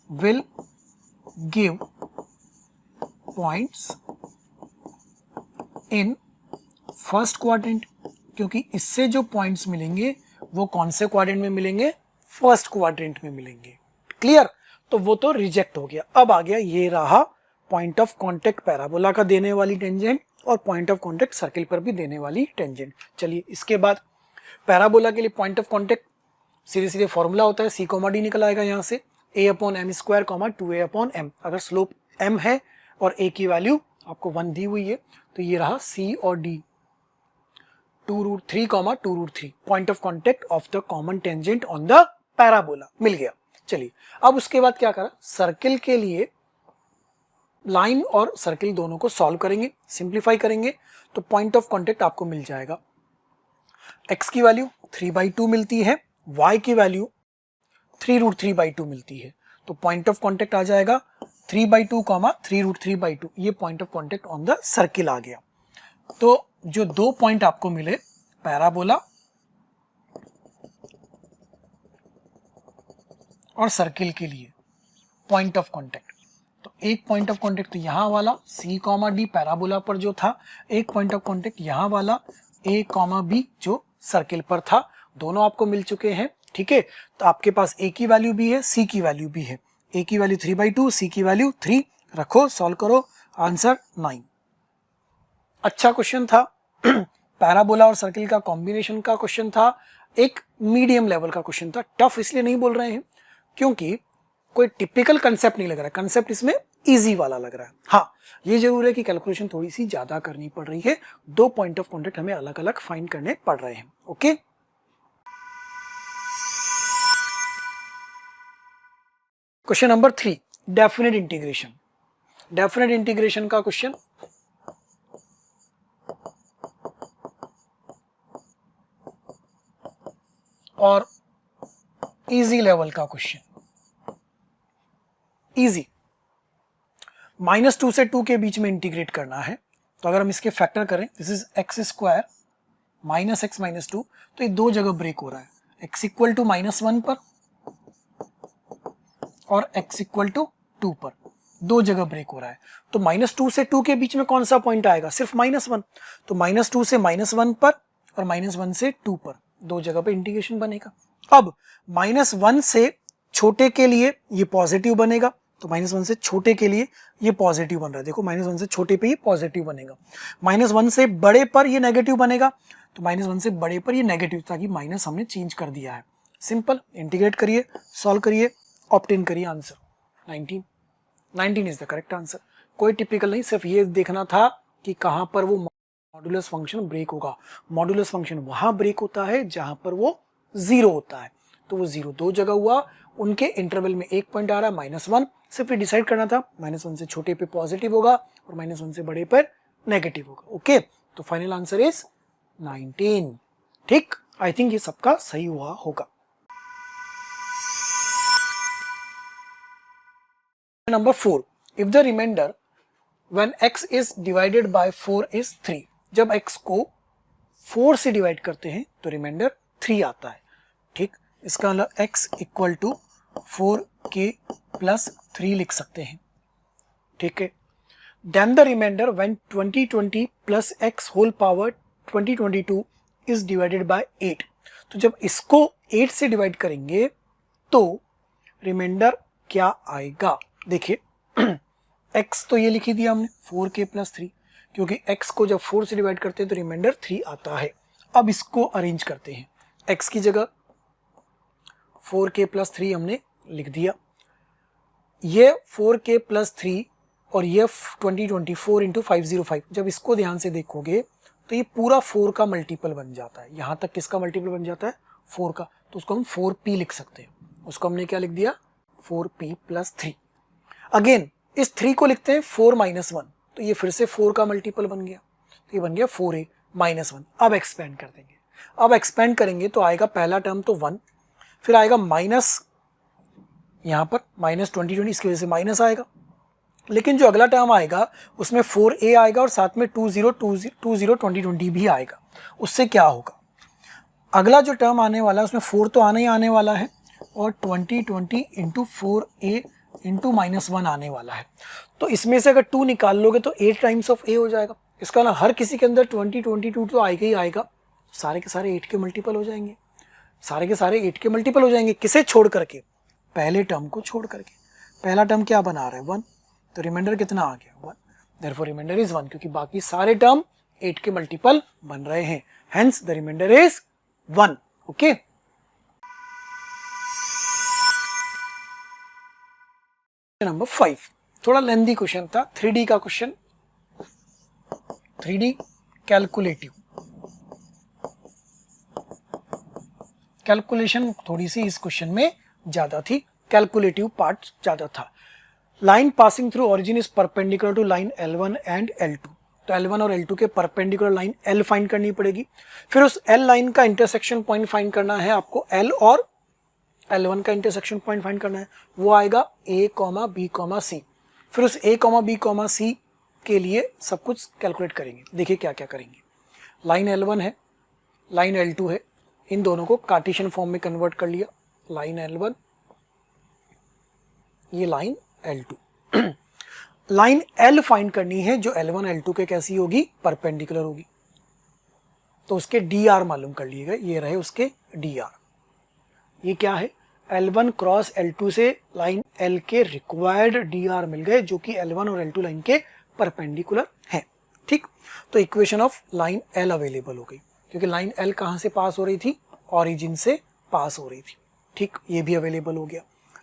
will give points in first quadrant, क्योंकि इससे जो पॉइंट्स मिलेंगे वो कौन से क्वाड्रेंट में मिलेंगे, फर्स्ट क्वाड्रेंट में मिलेंगे, क्लियर, तो वो तो रिजेक्ट हो गया। अब आ गया ये रहा पॉइंट ऑफ कांटेक्ट पैराबोला का देने वाली टेंजेंट और पॉइंट ऑफ कांटेक्ट सर्किल पर भी देने वाली टेंजेंट। चलिए इसके बाद पैराबोला के लिए पॉइंट ऑफ कांटेक्ट सीधे सीधे फॉर्मूला होता है, c, d निकल आएगा यहाँ से a/m², 2a/m, अगर स्लोप m है और a की वैल्यू आपको 1 दी हुई है तो ये रहा c और d, 2√3, 2√3, point of contact of the common tangent on the parabola मिल गया। चलिए अब उसके बाद क्या करा, सर्किल के लिए लाइन और सर्किल दोनों को सॉल्व करेंगे, सिंप्लीफाई करेंगे, तो पॉइंट ऑफ कांटेक्ट आपको मिल जाएगा, x की वैल्यू 3/2 मिलती है, y की वैल्यू 3√3/2 मिलती है, तो पॉइंट ऑफ कांटेक्ट आ जाएगा 3/2, 3√3/2, ये point of contact on the circle आ गया। तो जो 2 पॉइंट आपको मिले पैराबोला और सर्किल के लिए पॉइंट ऑफ कांटेक्ट, तो एक पॉइंट ऑफ कांटेक्ट तो यहाँ वाला c, d पैराबोला पर जो था, एक पॉइंट ऑफ कांटेक्ट यहाँ वाला a, b जो सर्किल पर था, दोनों आपको मिल चुके हैं, ठीक है। तो आपके पास a की वैल्यू भी है, c की वैल्यू भी है, a की वैल्यू 3/2, c की वैल्यू 3, रखो सॉल्व करो, आंसर 9। अच्छा क्वेश्चन था, पैराबोला और सर्किल का कॉम्बिनेशन का क्वेश्चन था, एक मीडियम लेवल का क्वेश्चन था, टफ इसलिए नहीं बोल रहे हैं क्योंकि कोई टिपिकल कंसेप्ट नहीं लग रहा है, कंसेप्ट इसमें इजी वाला लग रहा है। हाँ ये जरूर है कि कैलकुलेशन थोड़ी सी ज्यादा करनी पड़ रही है, 2 पॉइंट ऑफ कांटेक्ट हमें अलग अलग फाइंड करने पड़ रहे हैं। Okay, question number 3, definite integration, definite integration का क्वेश्चन, और इजी लेवल का क्वेश्चन, इजी। -2 से 2 के बीच में इंटीग्रेट करना है, तो अगर हम इसके फैक्टर करें, this is x square minus x minus 2, तो ये दो जगह ब्रेक हो रहा है, x इक्वल टू -1 पर और x इक्वल टू 2 पर, दो जगह ब्रेक हो रहा है। तो -2 से 2 के बीच में कौन सा पॉइंट आएगा, सिर्फ -1, तो -2 से -1 पर और -1 से 2 पर, दो जगह पे इंटीग्रेशन बनेगा। अब -1 से छोटे के लिए ये पॉजिटिव बनेगा, तो -1 से छोटे के लिए ये पॉजिटिव बन रहा है, देखो -1 से छोटे पे ये पॉजिटिव बनेगा। -1 से बड़े पर ये नेगेटिव बनेगा, तो -1 से बड़े पर ये नेगेटिव, ताकि माइनस हमने चेंज कर दिया है। सिंपल, इंटीग्रेट करिए, सॉल्व करिए, ऑप्टेन करिए answer 19। 19 is the correct answer. कोई टिपिकल नहीं, सिर्फ ये देखना था कि कहां पर वो मॉडुलस फंक्शन ब्रेक होगा। मॉडुलस फंक्शन वहां ब्रेक होता है जहां पर वो 0 होता है, तो वो 0 दो जगह हुआ, उनके इंटरवल में एक पॉइंट आ रहा है -1, सिर्फ ये डिसाइड करना था -1 से छोटे पे पॉजिटिव होगा और -1 से बड़े पर नेगेटिव होगा। ओके, तो फाइनल आंसर इज 19। ठीक, आई थिंक ये सबका सही हुआ होगा। Number 4, if the remainder when x is divided by 4 is 3, जब x को 4 से डिवाइड करते हैं तो रिमाइंडर 3 आता है। ठीक, इसका मतलब x equal to 4k plus 3 लिख सकते हैं। ठीक है, then the remainder when 2020 plus x whole power 2022 is divided by 8, तो जब इसको 8 से डिवाइड करेंगे तो रिमाइंडर क्या आएगा। देखिए x तो ये लिख ही दिया हमने 4k प्लस 3, क्योंकि x को जब 4 से डिवाइड करते हैं तो रिमाइंडर 3 आता है। अब इसको अरेंज करते हैं, x की जगह 4k प्लस 3 हमने लिख दिया, ये 4k प्लस 3 और ये 2024 इंटू 505, जब इसको ध्यान से देखोगे तो ये पूरा 4 का मल्टीपल बन जाता है। यहाँ तक किसका मल्टीपल बन जाता है, 4 का, तो उसको हम 4p लिख सकते हैं। उसको हमने क्या लिख दिया, 4p प्लस 3। अगेन इस 3 को लिखते हैं 4 माइनस 1, तो ये फिर से 4 का मल्टीपल बन गया, तो ये बन गया 4a माइनस 1। अब एक्सपेंड कर देंगे, अब एक्सपेंड करेंगे तो आएगा पहला टर्म तो 1, फिर आएगा माइनस, यहाँ पर -20 इसकी वजह से माइनस आएगा, लेकिन जो अगला टर्म आएगा उसमें 4a आएगा और साथ में 2020 भी आएगा। उससे क्या होगा, अगला जो टर्म आने वाला है उसमें 4 तो आने ही आने वाला है और 2020 इंटू 4a इंटू -1 आने वाला है। तो इसमें से अगर 2 निकाल लोगे तो 8 टाइम्स ऑफ a हो जाएगा। इसका ना हर किसी के अंदर 2022 तो आएगा ही आएगा, सारे के सारे 8 के मल्टीपल हो जाएंगे, सारे के सारे 8 के मल्टीपल हो जाएंगे। किसे छोड़ करके, पहले टर्म को छोड़ करके। पहला टर्म क्या बना रहा है, 1, तो रिमाइंडर कितना आ गया, 1, देयरफॉर रिमाइंडर इज 1, क्योंकि बाकी सारे टर्म 8 के मल्टीपल बन रहे हैं, hence the remainder is 1। Okay, number 5 थोड़ा लेंथी क्वेश्चन था, 3D का क्वेश्चन, 3D कैलकुलेटिव, कैलकुलेशन थोड़ी सी इस क्वेश्चन में ज्यादा थी, कैलकुलेटिव पार्ट ज्यादा था। Line passing through origin is perpendicular to line L1 and L2, तो L1 और L2 के परपेंडिकुलर लाइन L फाइंड करनी पड़ेगी। फिर उस L लाइन का इंटरसेक्शन पॉइंट फाइंड करना है आपको, L और L1 का इंटरसेक्शन पॉइंट फाइंड करना है, वो आएगा A, B, C। फिर उस A, B, C के लिए सब कुछ कैलकुलेट करेंगे। देखिए क्या क्या करेंगे, लाइन L1 है, लाइन L2 है, इन दोनों को कार्टेशियन फॉर्म में कन्वर्ट कर लिया, लाइन L1, ये line L2। Line L find करनी है जो L1 L2 के कैसी होगी, परपेंडिकुलर होगी, तो उसके DR मालूम कर लिए गए, ये रहे उसके DR। ये क्या है, L1 क्रॉस L2 से लाइन L के रिक्वायर्ड DR मिल गए, जो कि L1 और L2 लाइन के परपेंडिकुलर हैं। ठीक, तो equation of line L available हो गई, क्योंकि लाइन L कहां से पास हो रही थी, ओरिजिन से पास हो रही थी। ठीक, ये भी अवेलेबल हो गया।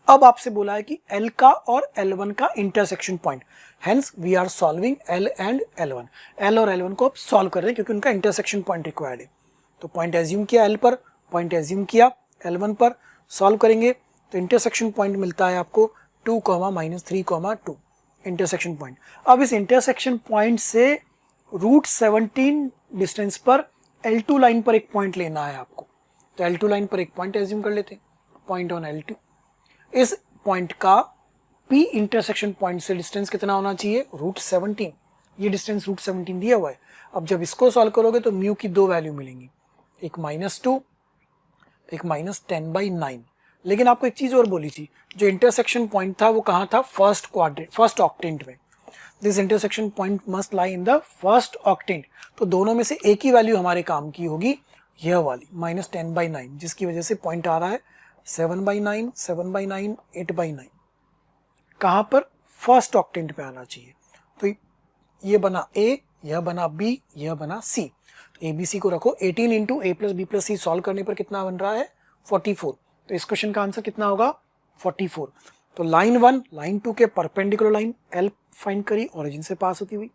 अब आपसे बोला है कि L का और L1 का intersection point, hence we are solving L and L1। L और L1 को आप सॉल्व कर रहे हैं क्योंकि उनका इंटरसेक्शन पॉइंट रिक्वायर्ड है। तो पॉइंट एज्यूम किया L पर, पॉइंट एज्यूम किया L1 पर, सॉल्व करेंगे तो इंटरसेक्शन पॉइंट मिलता है आपको 2, -3, 2 इंटरसेक्शन पॉइंट। अब इस इंटरसेक्शन पॉइंट से √17 डिस्टेंस पर L2 लाइन पर एक पॉइंट लेना है आपको। तो L2 लाइन पर एक पॉइंट एज्यूम कर लेते हैं, पॉइंट ऑन L2। इस पॉइंट का P इंटरसेक्शन पॉइंट से डिस्टेंस कितना होना चाहिए? √17। ये डिस्टेंस √17 दिया हुआ है। अब जब इसको सॉल्व करोगे तो म्यू की दो वैल्यू मिलेंगी, एक -2, एक -10/9। लेकिन आपको एक चीज और बोली थी, जो इंटरसेक्शन पॉइंट था वो कहाँ था? फर्स्ट ऑक्टेंट में। This intersection point must lie in the first octant. तो दोनों में से एक ही वैल्यू हमारे काम की होगी, यह वाली -10/9, जिसकी वजह से पॉइंट आ रहा है 7/9, 7/9, 8/9। कहाँ पर? फर्स्ट ऑक्टेंट पे आना चाहिए। तो ये बना A, यह बना B, यह बना C। तो ABC को रखो, 18 into A plus B plus C solve करने पर कितना बन रहा है? 44। तो इस क्वेश्चन का आंसर कितना होगा? 44। तो लाइन 1 लाइन 2 के परपेंडिकुलर लाइन L फाइंड करी, ओरिजिन से पास होती हुई।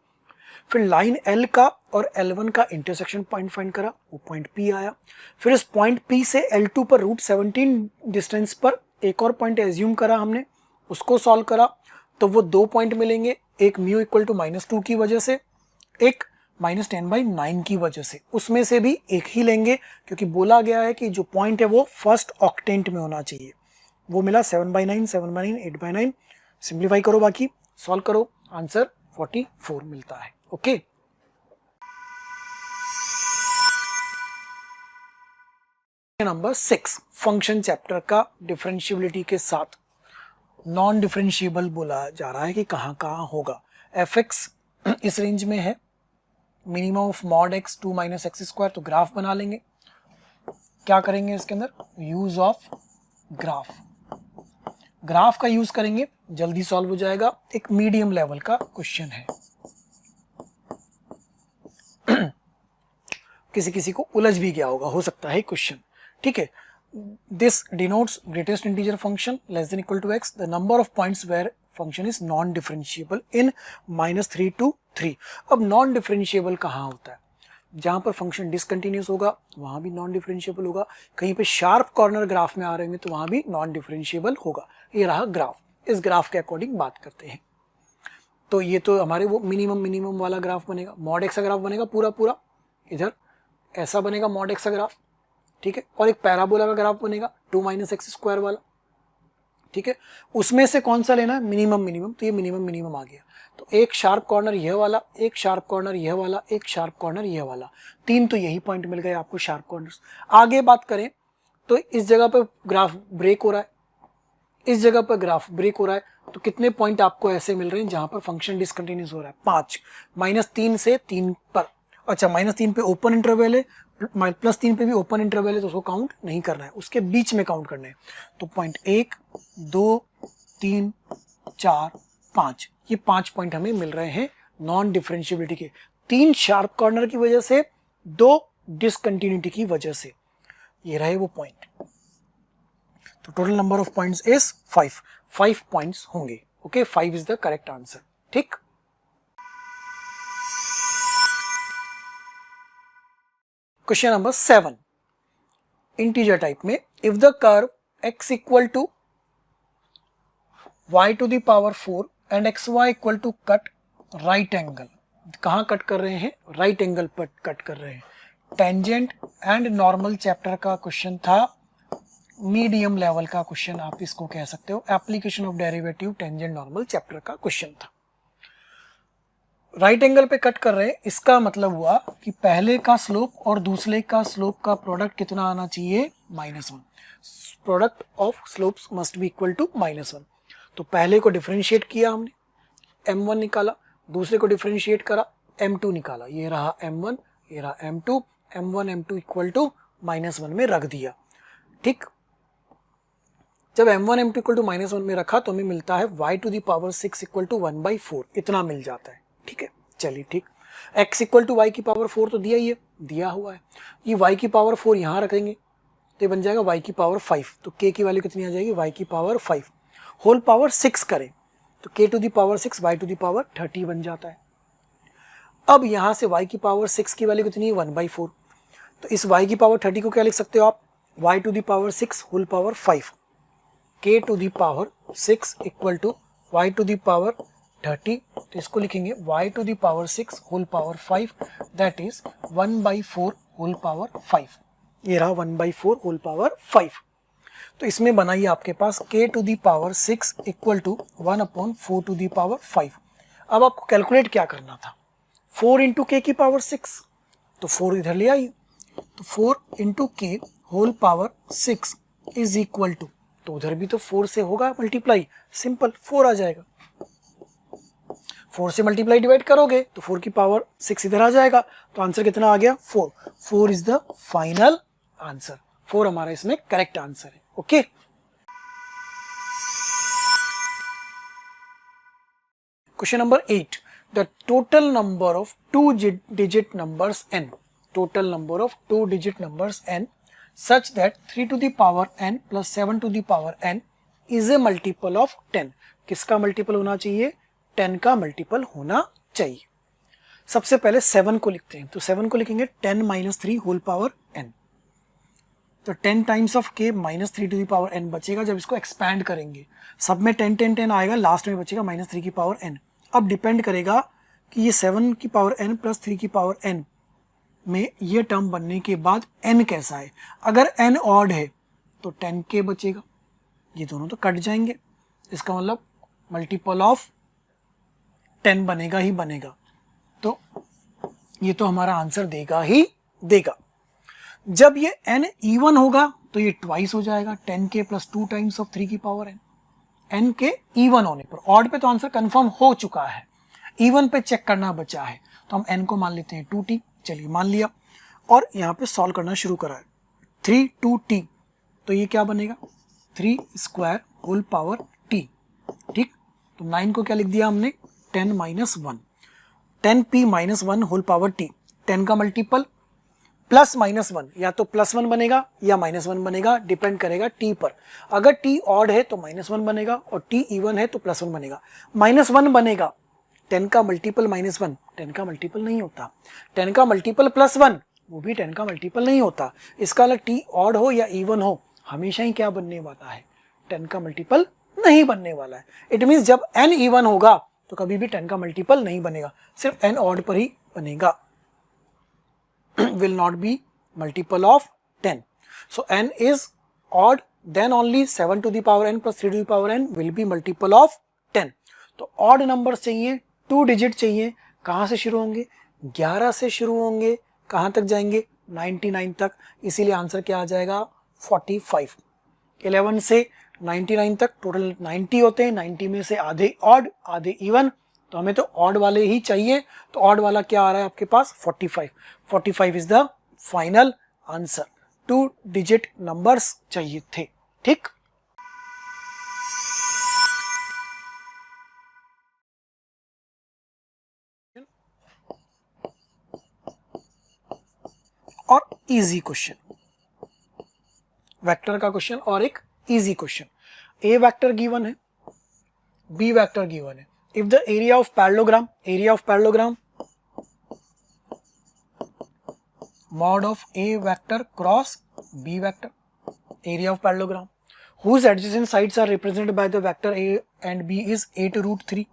फिर लाइन L का और L1 का इंटरसेक्शन पॉइंट फाइंड करा, वो पॉइंट P आया। फिर इस पॉइंट P से L2 पर √17 डिस्टेंस पर एक और पॉइंट एज्यूम करा हमने, उसको सॉल्व करा तो वो दो पॉइंट मिलेंगे, एक म्यू इक्वल टू -2 की वजह से, एक -10/9 की वजह से। उसमें से भी एक ही लेंगे क्योंकि बोला गया है कि जो पॉइंट है वो फर्स्ट ऑक्टेंट में होना चाहिए। वो मिला 7/9, 7/9, 8/9। सिंप्लीफाई करो, बाकी सॉल्व करो, आंसर 44 मिलता है। ओके, नंबर 6 फंक्शन चैप्टर का डिफरेंशिएबिलिटी के साथ नॉन डिफरेंशिएबल बोला जा रहा है कि कहाँ कहाँ होगा। fx इस रेंज में है, minimum of mod x 2 - x²। तो ग्राफ बना लेंगे। क्या करेंगे इसके अंदर? Use of graph. ग्राफ का यूज करेंगे, जल्दी सॉल्व हो जाएगा। एक मीडियम लेवल का क्वेश्चन है, किसी किसी को उलझ भी गया होगा, हो सकता है क्वेश्चन। ठीक है, this denotes greatest integer function less than equal to x, the number of points where function is non differentiable in -3 to 3। अब नॉन डिफरेंशिएबल कहाँ होता है? जहां पर फंक्शन डिसकंटिन्यूस होगा वहां भी नॉन डिफरेंशिएबल होगा, कहीं पे शार्प कॉर्नर ग्राफ में आ रहे होंगे तो वहां भी नॉन डिफरेंशिएबल होगा। ये रहा ग्राफ, इस ग्राफ के अकॉर्डिंग बात करते हैं। तो ये तो हमारे वो मिनिमम वाला ग्राफ बनेगा, मॉड एक्स ग्राफ बनेगा पूरा, इधर ऐसा बनेगा मॉड एक्स ग्राफ। ठीक है, और एक पैराबोला का ग्राफ बनेगा 2 - x² वाला। ठीक है, उसमें से कौन सा लेना है? मिनिमम। तो ये मिनिमम आ गया। तो एक शार्प कॉर्नर यह वाला, एक शार्प कॉर्नर यह वाला, एक शार्प कॉर्नर यह वाला, 3 तो यही पॉइंट मिल गए आपको शार्प कॉर्नर्स। आगे बात करें तो इस जगह पर ग्राफ ब्रेक हो रहा है, इस जगह पर ग्राफ ब्रेक हो रहा है, तो कितने पॉइंट आपको ऐसे मिल रहे हैं जहां पर फंक्शन डिसकंटिन्यूस हो रहा है? 5। -3 से 3 पर, अच्छा -3 पे ओपन इंटरवल है, +3 पे भी ओपन इंटरवल है, तो उसको काउंट नहीं करना है, उसके बीच में काउंट करना है। तो पॉइंट 1, 2, 3, 4, 5, ये 5 पॉइंट हमें मिल रहे हैं नॉन डिफरेंशिएबिलिटी के। 3 शार्प कॉर्नर की वजह से, 2 डिसकंटिन्यूटी की वजह से, ये रहे वो पॉइंट। तो total number of points is 5 points होंगे। Okay, 5 is the correct answer. ठीक, क्वेश्चन नंबर 7 इंटीजर टाइप में, if the curve x equal to y to the power 4 and xy equal to cut right angle. कहाँ cut कर रहे हैं? Right angle पर cut कर रहे हैं। टेंजेंट एंड नॉर्मल चैप्टर का क्वेश्चन था, मीडियम लेवल का क्वेश्चन आप इसको कह सकते हो। Application of derivative tangent normal chapter का क्वेश्चन था। राइट एंगल पे कट कर रहे हैं, इसका मतलब हुआ कि पहले का स्लोप और दूसरे का स्लोप का प्रोडक्ट कितना आना चाहिए? -1। Product of slopes must be equal to -1। तो पहले को डिफरेंशिएट किया हमने, m1 निकाला, दूसरे को डिफरेंशिएट करा, m2 निकाला, ये रहा m1, ये रहा m2, m1 m2 equal to -1 में रख दिया। ठीक, जब m1 m2 इक्वल टू -1 में रखा तो हमें मिलता है y to the power 6 equal to 1/4, इतना मिल जाता है। ठीक है, चलिए ठीक, x इक्वल टू y की पावर 4 तो दिया ही है, दिया हुआ है। ये y की पावर 4 यहाँ रखेंगे तो ये बन जाएगा y की पावर 5। तो k की वैल्यू कितनी आ जाएगी? y की पावर 5 होल पावर 6 करें तो k to the power 6 y to the power 30 बन जाता है। अब यहाँ से y की पावर 6 की वैल्यू कितनी है? 1/4। तो इस y की पावर 30 को क्या लिख सकते हो आप? y to the power 6 whole power 5। k to the power 6 equal to y to the power 30, तो इसको लिखेंगे y to the power 6 whole power 5, that is 1/4 whole power 5। ये रहा 1/4 होल पावर 5। तो इसमें बनाइए आपके पास k to the power 6 equal to 1/4 to the power 5। अब आपको कैलकुलेट क्या करना था, 4 इंटू के की पावर 6, तो 4 इधर ले आइए, तो 4 into k whole power 6 is equal to, तो उधर भी तो 4 से होगा मल्टीप्लाई, सिंपल 4 आ जाएगा। 4 से मल्टीप्लाई डिवाइड करोगे तो 4 की पावर 6 इधर आ जाएगा, तो आंसर कितना आ गया 4। 4 इज द फाइनल आंसर, 4 हमारा इसमें करेक्ट आंसर है। Okay question number 8, the total number of 2 digit numbers n, total number of 2 digit numbers n such that 3 to the power n plus 7 to the power n is a multiple of 10। किसका multiple होना चाहिए, 10 का multiple होना चाहिए। सबसे पहले 7 को लिखते हैं, तो 7 को लिखेंगे 10 माइनस 3 होल पावर n, तो 10 times of k minus 3 to the power n बचेगा। जब इसको एक्सपैंड करेंगे सब में 10 10 10 आएगा, लास्ट में बचेगा माइनस 3 की पावर n। अब डिपेंड करेगा कि ये 7 की पावर n प्लस 3 की पावर n में ये टर्म बनने के बाद n कैसा है। अगर n ऑड है तो 10k बचेगा, ये दोनों तो कट जाएंगे, इसका मतलब मल्टीपल ऑफ 10 बनेगा ही बनेगा, तो ये तो हमारा आंसर देगा ही देगा। जब ये n इवन होगा तो ये ट्वाइस हो जाएगा, 10k प्लस 2 टाइम्स ऑफ 3 की पावर n। n के इवन होने पर, ऑड पे तो आंसर कंफर्म हो चुका है, इवन पे चेक करना बचा है, तो हम n को मान लेते हैं 2t, चलिए मान लिया, और यहाँ पे सॉल्व करना शुरू करा है 3 2t, तो ये क्या बनेगा 3 स्क्वायर होल पावर t, ठीक। तो 9 को क्या लिख दिया हमने 10 minus 1, 10p minus 1 whole power t, 10 का मल्टीपल प्लस माइनस 1, या तो प्लस 1 बनेगा या माइनस 1 बनेगा, डिपेंड करेगा t पर। अगर t ऑड है तो माइनस 1 बनेगा और t इवन है तो प्लस 1 बनेगा। माइनस 1 बनेगा, 10 का मल्टीपल माइनस 1 10 का मल्टीपल नहीं होता, 10 का मल्टीपल प्लस 1 वो भी 10 का मल्टीपल नहीं होता। इसका अलग t ऑड हो या इवन हो हमेशा ही क्या बनने वाला है, 10 का मल्टीपल नहीं बनने वाला है। इट मीन्स जब n इवन होगा तो कभी भी 10 का मल्टीपल नहीं बनेगा, सिर्फ n ऑड पर ही बनेगा, will not be multiple of 10. So n is odd, then only 7 to the power n plus 3 to the power n will be multiple of 10. तो odd numbers चाहिए, 2 digit चाहिए, कहाँ से शुरू होंगे 11 से शुरू होंगे, कहाँ तक जाएंगे 99 तक, इसीलिए आंसर क्या आ जाएगा 45। 11 से 99 तक टोटल 90 होते हैं, 90 में से आधे ऑड आधे इवन, तो हमें तो ऑड वाले ही चाहिए, तो ऑड वाला क्या आ रहा है आपके पास 45। 45 is the final answer, 2 digit numbers चाहिए थे, ठीक। और इजी क्वेश्चन, वेक्टर का क्वेश्चन और एक इजी क्वेश्चन। ए वेक्टर गिवन है, बी वेक्टर गिवन है। If the area of parallelogram mod of a vector cross b vector, area of parallelogram whose adjacent sides are represented by the vector a and b is 8√3,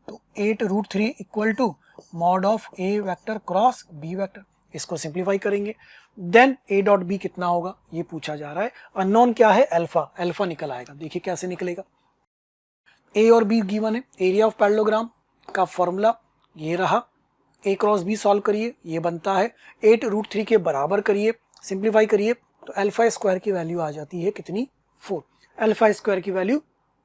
तो 8√3 equal to mod of a vector cross b vector, इसको simplify करेंगे, देन a dot b कितना होगा ये पूछा जा रहा है। अननोन क्या है अल्फा, अल्फा निकल आएगा, देखिए कैसे निकलेगा। a और b गिवन है, एरिया ऑफ पैरेललोग्राम का फॉर्मूला ये रहा, a क्रॉस b सॉल्व करिए, ये बनता है 8√3 के बराबर करिए, सिंप्लीफाई करिए, तो अल्फा स्क्वायर की वैल्यू आ जाती है कितनी 4, अल्फा स्क्वायर की वैल्यू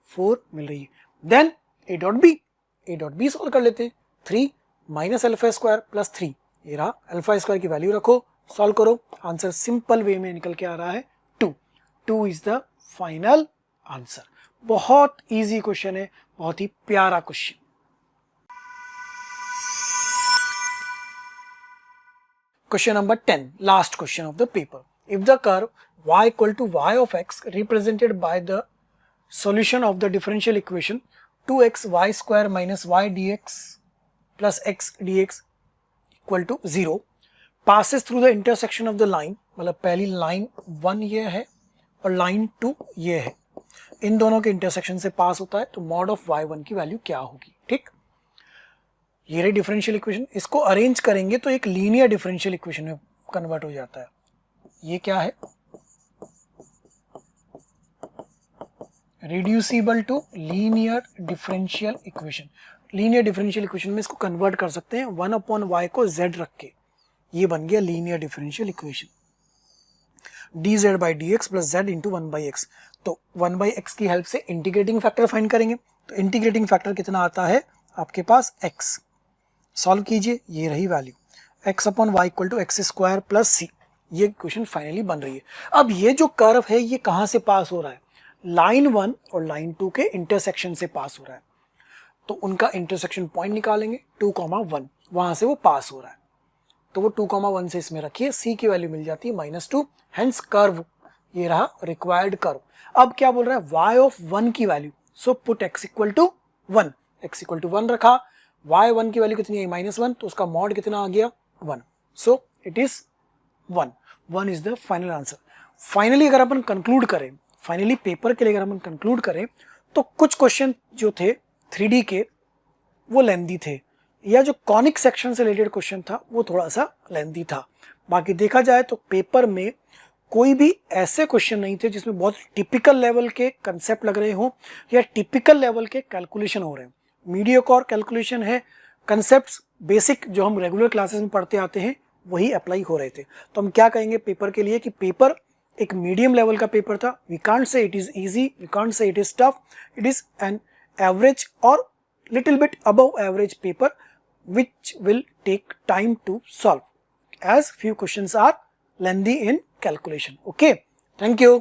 4 मिल रही है। Then a dot b solve कर लेते हैं, 3 माइनस अल्फा स्क्वायर प्लस 3, ये रहा अल्फा स्क्वायर की वैल्यू रखो, सॉल्व करो, आंसर सिंपल वे में निकल के आ रहा है 2 इज द फाइनल आंसर। बहुत ईजी क्वेश्चन है, बहुत ही प्यारा question. Question number 10, last question of the paper. If the curve y equal to y of x represented by the solution of the differential equation 2x y square minus y dx plus x dx equal to 0 passes through the intersection of the line, मतलब पहली line 1 ये है और line 2 ये है, इन दोनों के intersection से पास होता है, तो मॉड ऑफ y1 की वैल्यू क्या होगी, ठीक। ये रही डिफरेंशियल इक्वेशन, इसको अरेंज करेंगे तो एक लीनियर डिफरेंशियल इक्वेशन में कन्वर्ट हो जाता है। ये क्या है, reducible to linear differential equation. Linear differential equation में इसको कन्वर्ट कर सकते हैं, 1/y को z रख के, ये बन गया linear differential equation. dz by dx plus z into 1/x, तो 1/x की हेल्प से इंटीग्रेटिंग फैक्टर फाइंड करेंगे। तो इंटीग्रेटिंग फैक्टर कितना आता है आपके पास, x। सॉल्व कीजिए, ये रही value, x upon y equal to x square plus c. ये इक्वेशन फाइनली बन रही है। अब ये जो कर्व है ये कहाँ से पास हो रहा है, लाइन 1 और लाइन 2 के इंटरसेक्शन से पास हो रहा है। तो उनका इंटरसेक्शन पॉइंट निकालेंगे 2,1, वहां से वो पास हो रहा है, तो वो 2,1 से इसमें रखिए, c की वैल्यू मिल जाती है -2, हेंस कर्व, ये रहा रिक्वायर्ड कर्व। अब क्या बोल रहा है, y ऑफ 1 की value, so put x equal to 1, x equal to 1 रखा, y1 की वैल्यू कितनी है -1, तो उसका मॉड कितना आ गया 1, so it is 1 is the final answer. Finally अगर अपन कंक्लूड करें, फाइनली पेपर के लिए अगर अपन कंक्लूड करें, तो कुछ क्वेश्चन जो थे 3D के वो लेंदी थे, या जो कॉनिक सेक्शन से रिलेटेड क्वेश्चन था वो थोड़ा सा लेंदी था। बाकी देखा जाए तो पेपर में कोई भी ऐसे क्वेश्चन नहीं थे जिसमें बहुत टिपिकल लेवल के कंसेप्ट लग रहे हो या टिपिकल लेवल के कैलकुलेशन हो रहे हैं। मीडियोकर कैलकुलेशन है, कंसेप्ट्स बेसिक जो हम रेगुलर क्लासेस में पढ़ते आते हैं वही अप्लाई हो रहे थे। तो हम क्या कहेंगे पेपर के लिए कि पेपर एक मीडियम लेवल का पेपर था। We can't say it is easy, we can't say it is tough, it is an average और little bit above average paper which will take time to solve, as few questions are lengthy in calculation. Okay, thank you.